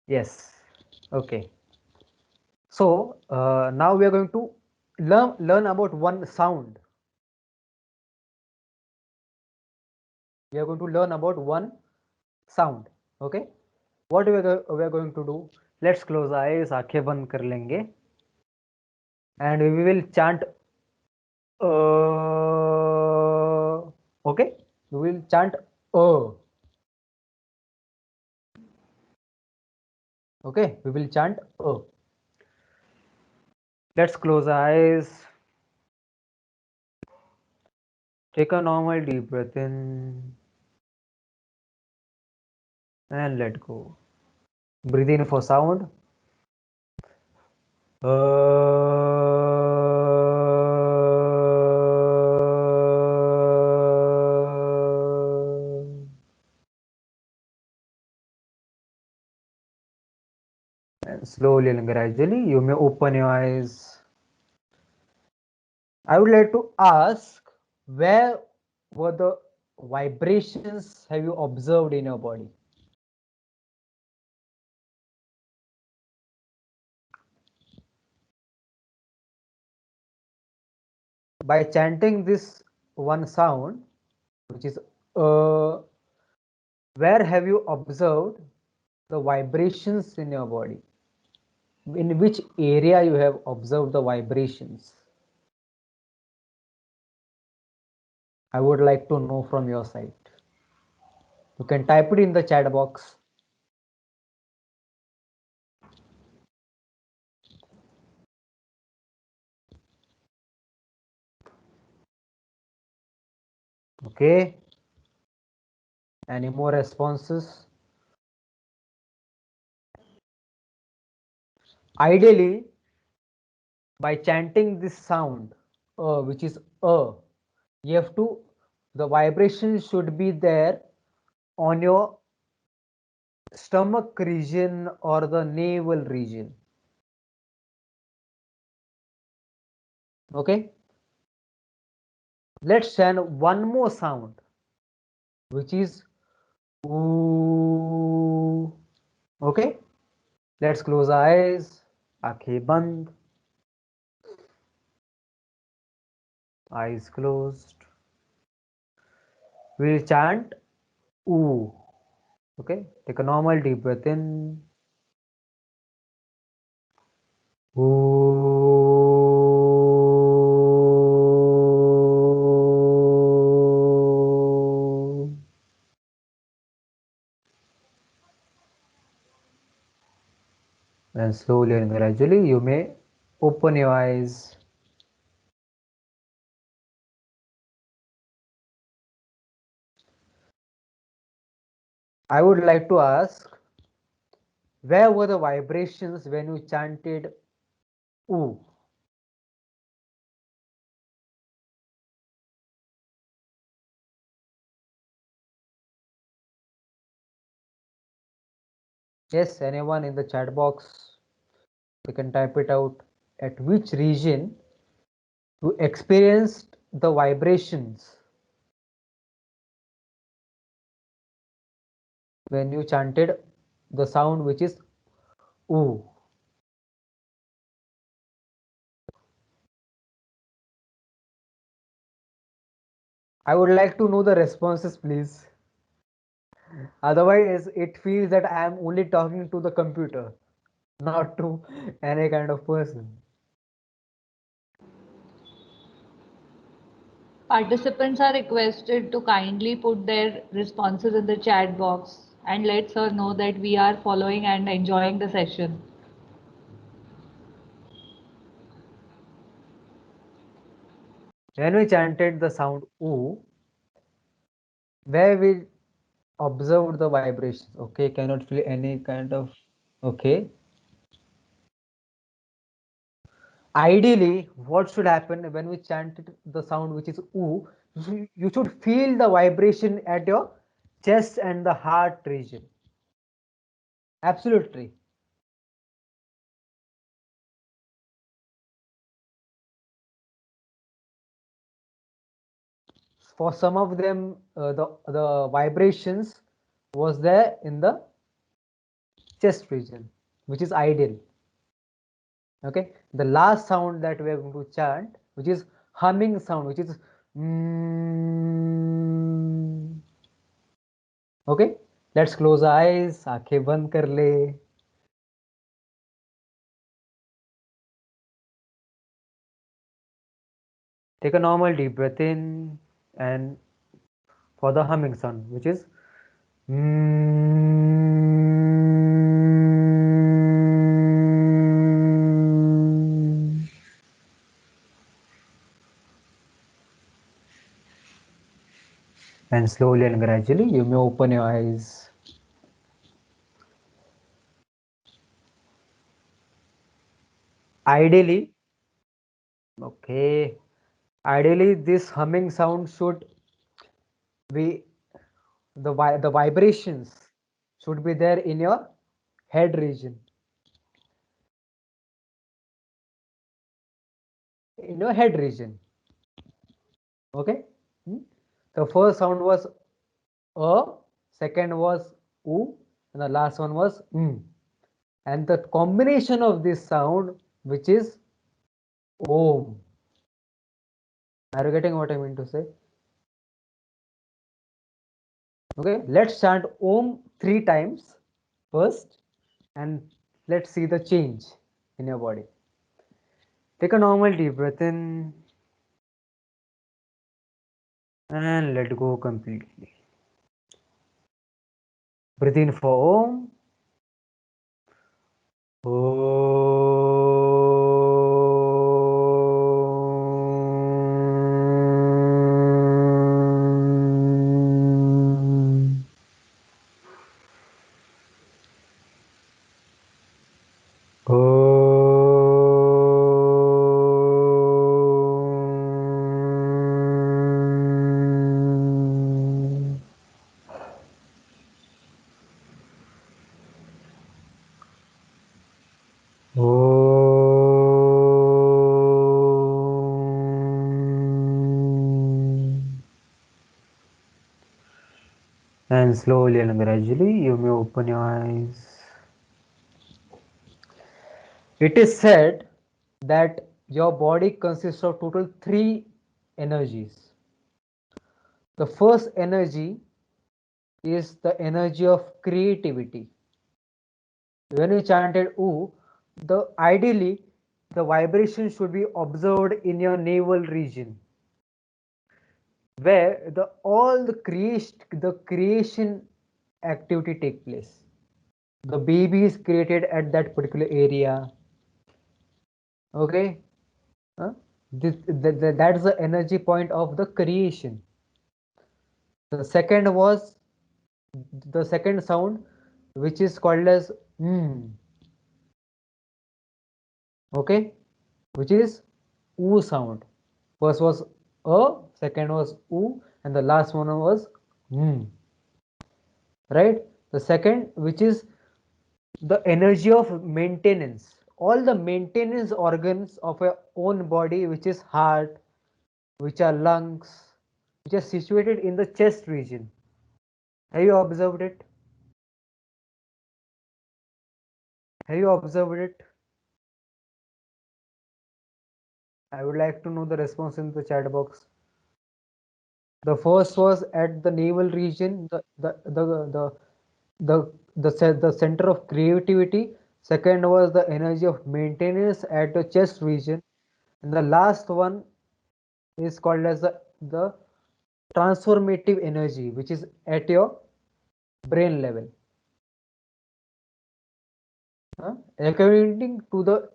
Yes. Okay, so now we are going to learn about one sound. We are going to learn about one sound. Okay, what we are going to do, let's close eyes, आंखें बंद कर लेंगे, and we will chant okay, we will chant okay, we will chant let's close eyes, take a normal deep breath in and let go. Breathe in for sound. And slowly and gradually you may open your eyes. I would like to ask, where were the vibrations have you observed in your body? By chanting this one sound, which is where have you observed the vibrations in your body? In which area you have observed the vibrations? I would like to know from your side. You can type it in the chat box. Okay. Any more responses? Ideally, by chanting this sound, which is you have to, the vibration should be there on your stomach region or the navel region. Okay. Let's chant one more sound, which is ooh. Okay. Let's close our eyes. Aankhein band. Eyes closed. We'll chant ooh. Okay. Take a normal deep breath in. Ooh. And slowly and gradually you may open your eyes. I would like to ask, where were the vibrations when you chanted ooh? Yes, anyone in the chat box, you can type it out. At which region you experienced the vibrations when you chanted the sound which is ooh? I would like to know the responses, please. Otherwise, it feels that I am only talking to the computer, not to any kind of person. Participants are requested to kindly put their responses in the chat box and let her know that we are following and enjoying the session. When we chanted the sound ooh, where we observed the vibrations, okay, cannot feel any kind of, okay. Ideally, what should happen when we chanted the sound which is ooh, you should feel the vibration at your chest and the heart region. Absolutely. For some of them, the vibrations was there in the chest region, which is ideal. Okay, the last sound that we are going to chant, which is humming sound, which is okay. Let's close our eyes. आंखें बंद कर ले. Take a normal deep breath in, and for the humming sound, which is and slowly and gradually you may open your eyes. Ideally, okay, ideally this humming sound should be the vibrations should be there in your head region, in your head region. Okay. The first sound was a, second was u, and the last one was and the combination of this sound, which is om. Are you getting what I mean to say? Okay, let's chant om 3 times first, and let's see the change in your body. Take a normal deep breath in and let go completely. Breathe in for om. And slowly and gradually you may open your eyes. It is said that your body consists of total three energies. The first energy is the energy of creativity. When you chanted "oo", the ideally the vibration should be observed in your navel region, where the creation activity take place. The baby is created at that particular area. Okay, huh? That's the energy point of the creation. The second was the second sound, which is called as okay, which is oo sound. First was a, second was oo, and the last one was right. The second, which is the energy of maintenance. All the maintenance organs of your own body, which is heart, which are lungs, which are situated in the chest region. Have you observed it? Have you observed it? I would like to know the response in the chat box. The first was at the navel region, the center of creativity. Second was the energy of maintenance at the chest region, and the last one is called as the transformative energy, which is at your brain level. According to the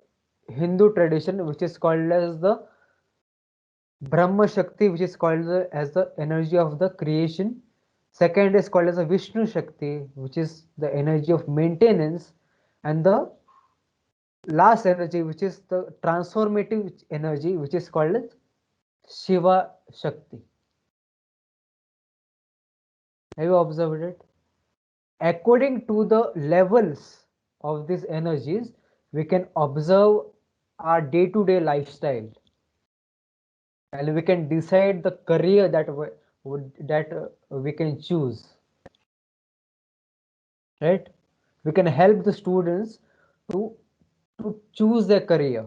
Hindu tradition, which is called as the Brahma Shakti, which is called as the energy of the creation. Second is called as a Vishnu Shakti, which is the energy of maintenance, and the last energy, which is the transformative energy, which is called as Shiva Shakti. Have you observed it? According to the levels of these energies, we can observe our day-to-day lifestyle, and we can decide the career that we can choose. Right? We can help the students to choose their career,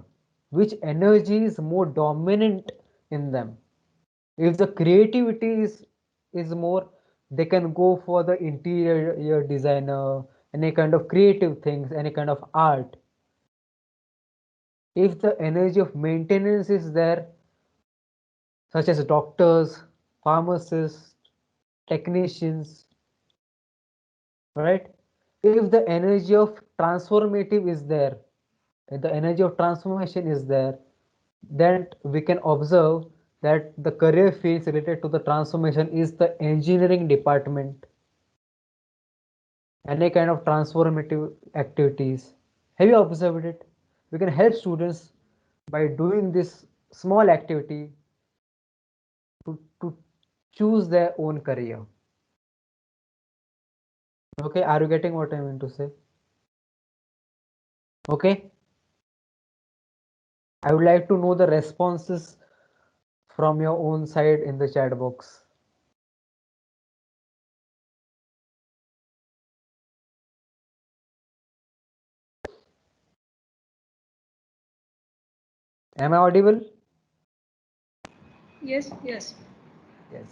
which energy is more dominant in them. If the creativity is more, they can go for the interior designer, any kind of creative things, any kind of art. If the energy of maintenance is there, such as doctors, pharmacists, technicians, right? If the energy of transformative is there, if the energy of transformation is there, then we can observe that the career fields related to the transformation is the engineering department, any kind of transformative activities. Have you observed it? We can help students by doing this small activity to choose their own career. Okay, are you getting what I mean to say? Okay, I would like to know the responses from your own side in the chat box. Am I audible? Yes, yes. Yes.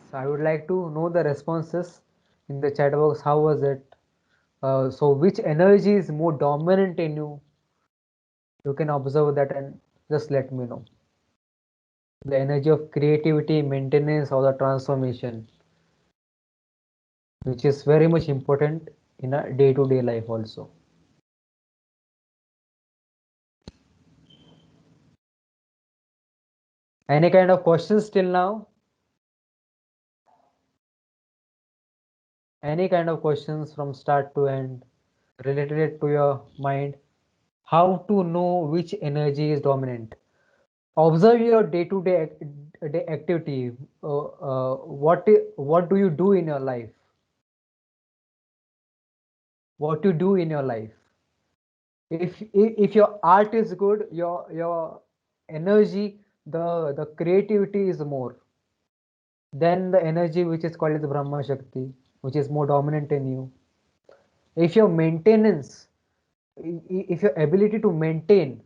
So I would like to know the responses in the chat box. How was it? So which energy is more dominant in you? You can observe that and just let me know. The energy of creativity, maintenance, or the transformation, which is very much important in a day-to-day life also. Any kind of questions till now? Any kind of questions from start to end related to your mind? How to know which energy is dominant? Observe your day-to-day day activity. What do you do in your life? What you do in your life? If your art is good, your energy, the creativity is more. Then the energy which is called as Brahma Shakti. which is more dominant in you. If your maintenance, if your ability to maintain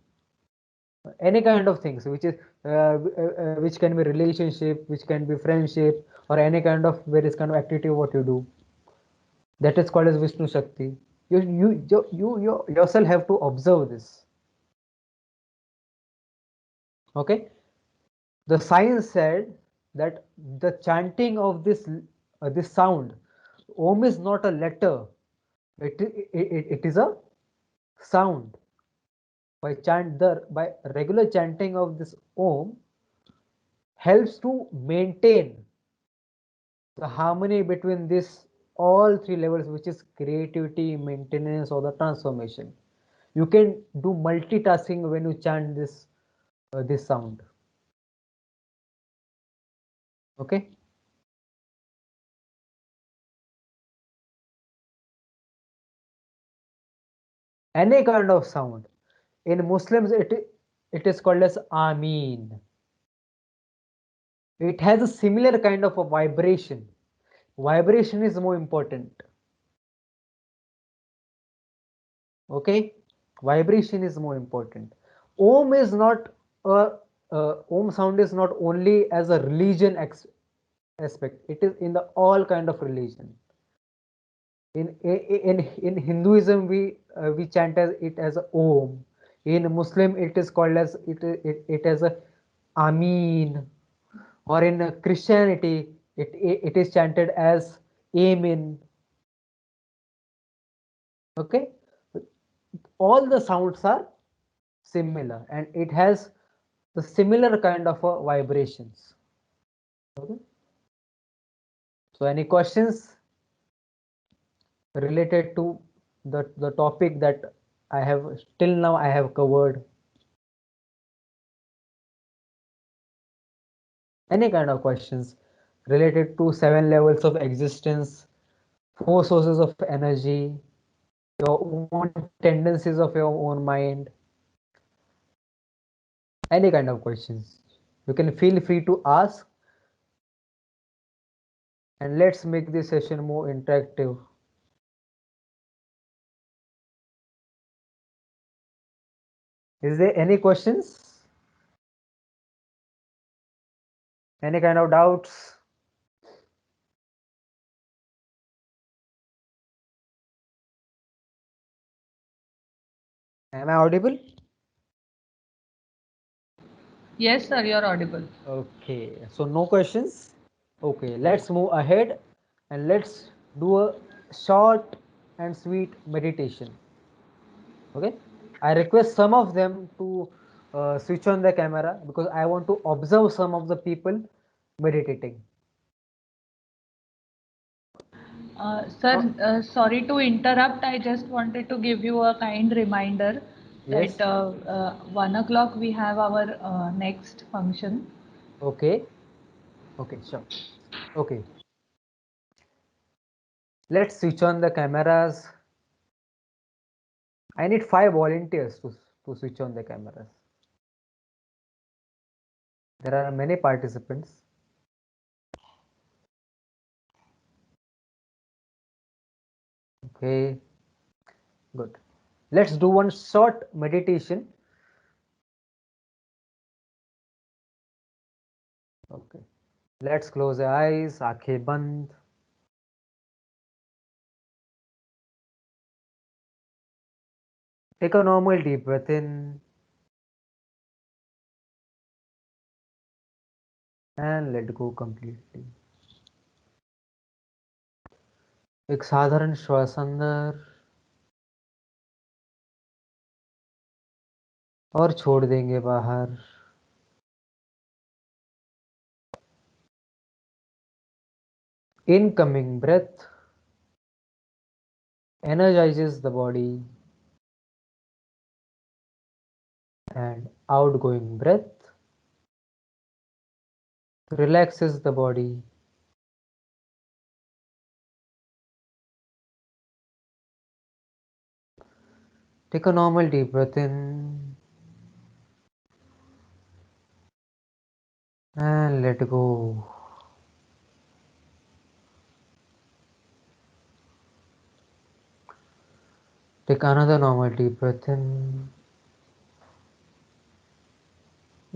any kind of things, which is which can be relationship, which can be friendship, or any kind of various kind of activity what you do, that is called as Vishnu Shakti. You yourself have to observe this. Okay, the science said that the chanting of this sound, Om is not a letter, it is a sound. By regular chanting of this Om helps to maintain the harmony between this all three levels, which is creativity, maintenance, or the transformation. You can do multitasking when you chant this sound. Okay. Any kind of sound. In Muslims, it is called as Ameen. It has a similar kind of a vibration. Vibration is more important. Okay, vibration is more important. Om is not a Om sound is not only as a religion aspect. It is in the all kind of religion. In Hinduism, we chant as it as a Om. In Muslim, it is called as it as a Ameen. Or in Christianity, it is chanted as Amen. Okay, all the sounds are similar, and it has the similar kind of vibrations. Okay, so any questions related to the topic that I have till now I have covered? Any kind of questions related to 7 levels of existence, 4 sources of energy, your own tendencies of your own mind? Any kind of questions, you can feel free to ask, and let's make this session more interactive. Is there any questions? Any kind of doubts? Am I audible? Yes, sir, you're audible. Okay, so no questions. Okay, let's move ahead and let's do a short and sweet meditation. Okay, I request some of them to switch on the camera because I want to observe some of the people meditating. Sir, sorry to interrupt. I just wanted to give you a kind reminder that Yes. 1 o'clock we have our next function. Okay. Okay, sure. Okay, let's switch on the cameras. I need 5 volunteers to switch on the cameras. There are many participants. Okay, good. Let's do one short meditation. Okay, let's close the eyes, aankhein band. Take a normal deep breath in and let go completely. एक साधारण श्वास अंदर और छोड़ देंगे बाहर. Incoming breath energizes the body, and outgoing breath relaxes the body. Take a normal deep breath in and let go. Take another normal deep breath in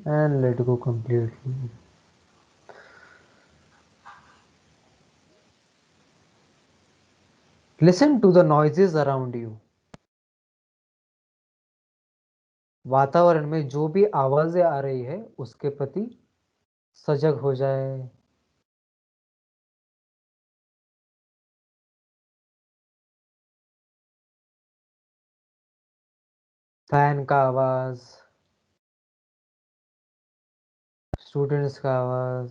and let go completely. Listen to the noises around you. वातावरण में जो भी आवाजें आ रही है उसके प्रति सजग हो जाए। फैन का आवाज, स्टूडेंट्स का आवाज,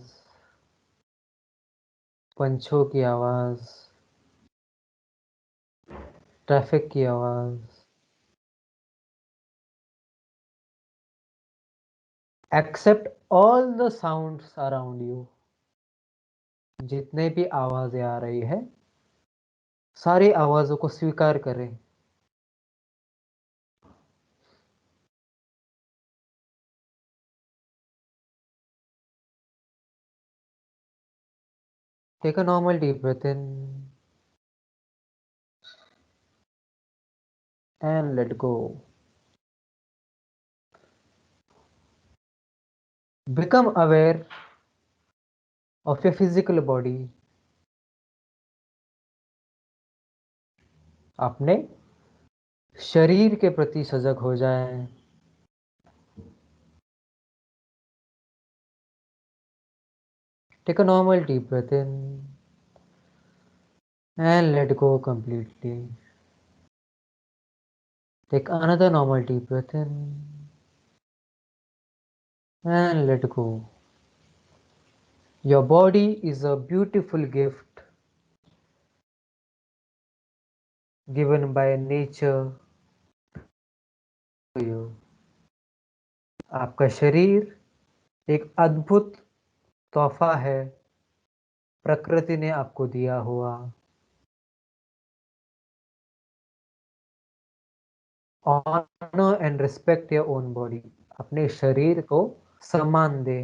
पंछों की आवाज, ट्रैफिक की आवाज। Accept all the sounds around you. जितने भी आवाजें आ रही है सारी आवाजों को स्वीकार करें। Take a normal deep breath in and let go. Become aware of your physical body. अपने शरीर के प्रति सजग हो जाए। Take a normal deep breath in and let go completely. Take another normal deep breath in and let go. Your body is a beautiful gift given by nature to you. आपका शरीर एक अद्भुत तोहफा है प्रकृति ने आपको दिया हुआ। Honor and respect your own body. अपने शरीर को सम्मान दे।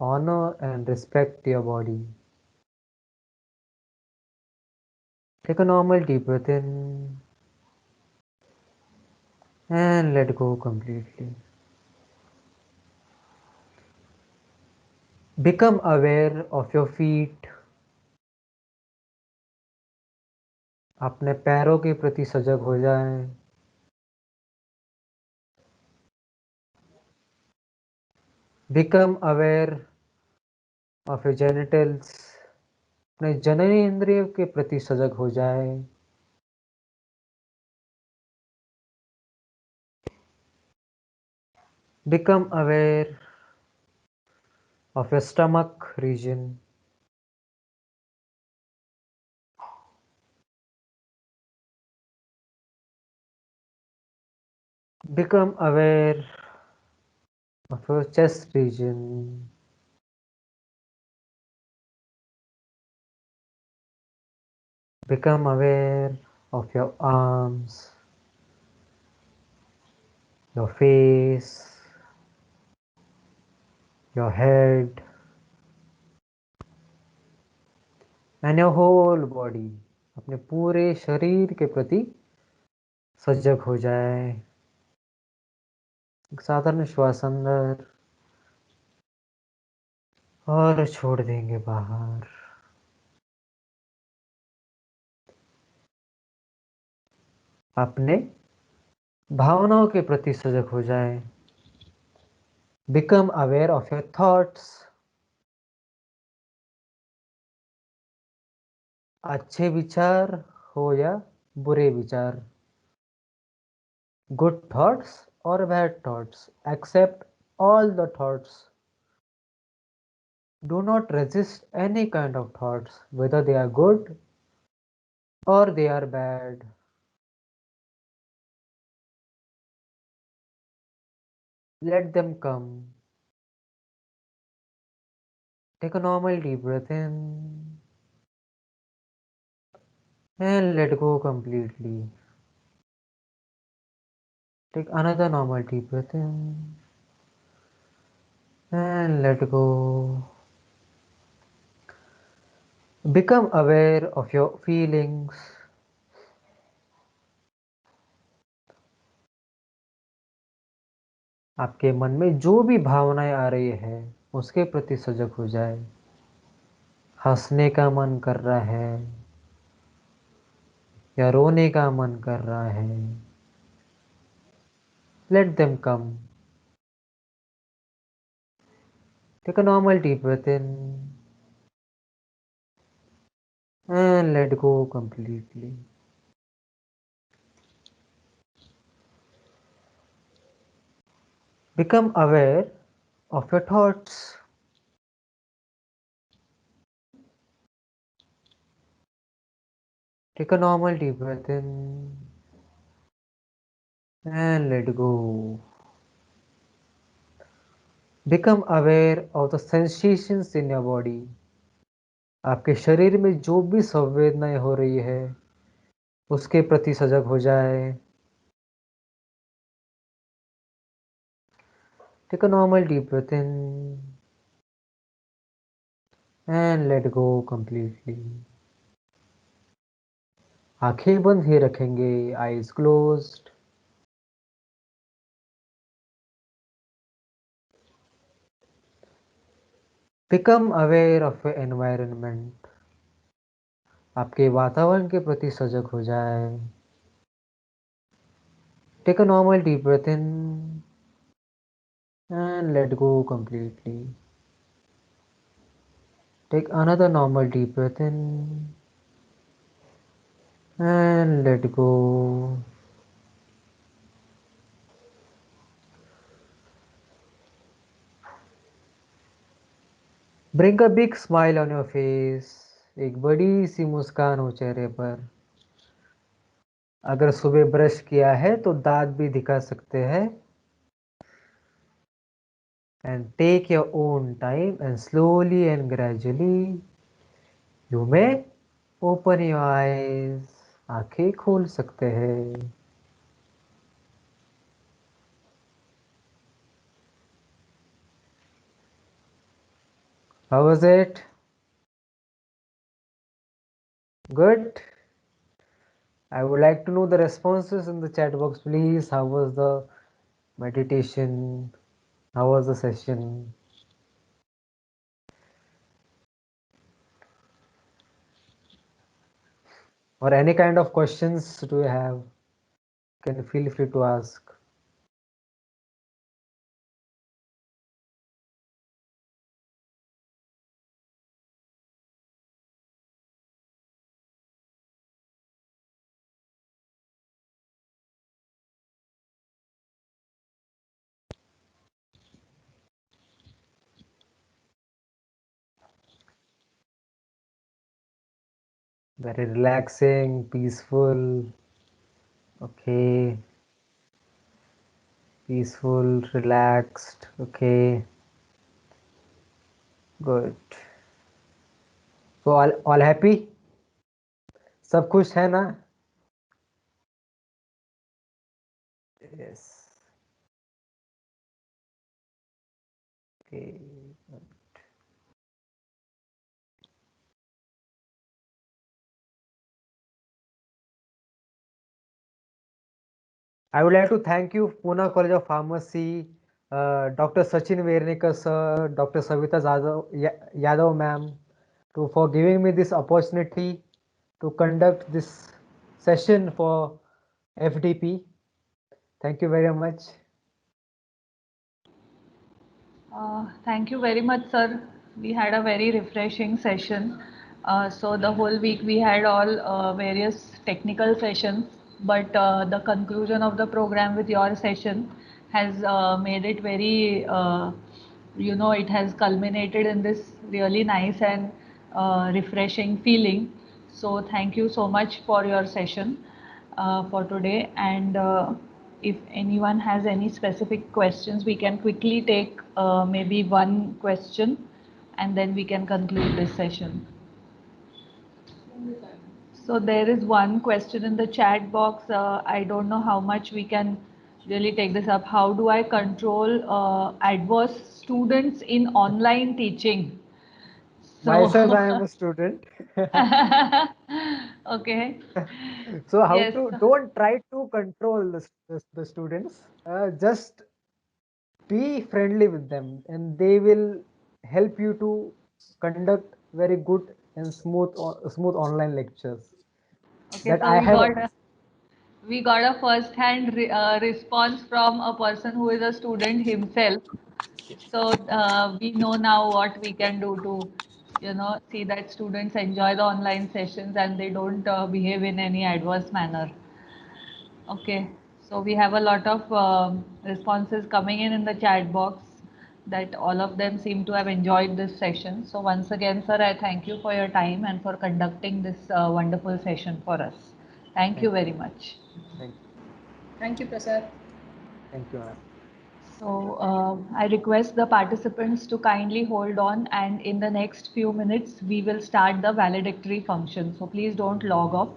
Honor and respect your body. Take a normal deep breath in and let go completely. Become aware of your feet. अपने पैरों के प्रति सजग हो जाएं। Become aware of your genitals. अपने जननी इंद्रियों के प्रति सजग हो जाए। Become aware of your stomach region. Become aware of your chest region. Become aware of your arms, your face, your head, and your whole body. अपने पूरे शरीर के प्रति सजग हो जाए। एक साधारण श्वास अंदर और छोड़ देंगे बाहर। अपने भावनाओं के प्रति सजग हो जाए। Become aware of your thoughts. अच्छे विचार हो या बुरे विचार, गुड थॉट्स और bad thoughts, accept all the thoughts. Do not resist any kind of thoughts whether they are good or they are bad. Let them come. Take a normal deep breath in and let go completely. Take another normal deep breath in and let go. Become aware of your feelings. आपके मन में जो भी भावनाएं आ रही है उसके प्रति सजग हो जाए। हंसने का मन कर रहा है या रोने का मन कर रहा है, let them come. Take a normal deep breath in and let go completely. Become aware of your thoughts. Take a normal deep breath in and let go. Become aware of the sensations in your body. आपके शरीर में जो भी संवेदनाएं हो रही है उसके प्रति सजग हो जाए। Take a normal deep breath in and let go completely. आंखें बंद ही रखेंगे, eyes closed. Become aware of your environment. आपके वातावरण के प्रति सजग हो जाए। Take a normal deep breath in and let go completely. Take another normal deep breath in and let go. Bring a big smile on your face. एक बड़ी सी मुस्कान हो चेहरे पर। अगर सुबह ब्रश किया है तो दांत भी दिखा सकते हैं। And take your own time and slowly and gradually you may open your eyes. आंखें खोल सकते हैं। How was it? Good. I would like to know the responses in the chat box, please. How was the meditation? How was the session? Or any kind of questions do you have? Can feel free to ask. Very relaxing, peaceful. Okay. Peaceful, relaxed. Okay. Good. So all happy? सब खुश है ना? Yes. Okay. I would like to thank you, Pune College of Pharmacy, Dr. Sachin Vernikar sir, Dr. Savita Yadav ma'am, for giving me this opportunity to conduct this session for FDP. Thank you very much. Thank you very much, sir. We had a very refreshing session. So the whole week we had all various technical sessions, but the conclusion of the program with your session has made it very, it has culminated in this really nice and refreshing feeling. So thank you so much for your session for today. And if anyone has any specific questions, we can quickly take maybe one question and then we can conclude this session. So there is one question in the chat box. I don't know how much we can really take this up. How do I control adverse students in online teaching? Myself, So, I am a student. okay, So how yes, to don't try to control the students. Just be friendly with them, and they will help you to conduct very good and smooth online lectures. okay. That So I have. we got a first-hand response from a person who is a student himself. So we know now what we can do to, see that students enjoy the online sessions and they don't behave in any adverse manner. Okay, so we have a lot of responses coming in the chat box that all of them seem to have enjoyed this session. So once again, sir, I thank you for your time and for conducting this wonderful session for us. Thank you Thank very you. much. Thank Thank you, Prasad. thank you, ma'am. So I request the participants to kindly hold on, and in the next few minutes we will start the valedictory function. So please don't log off.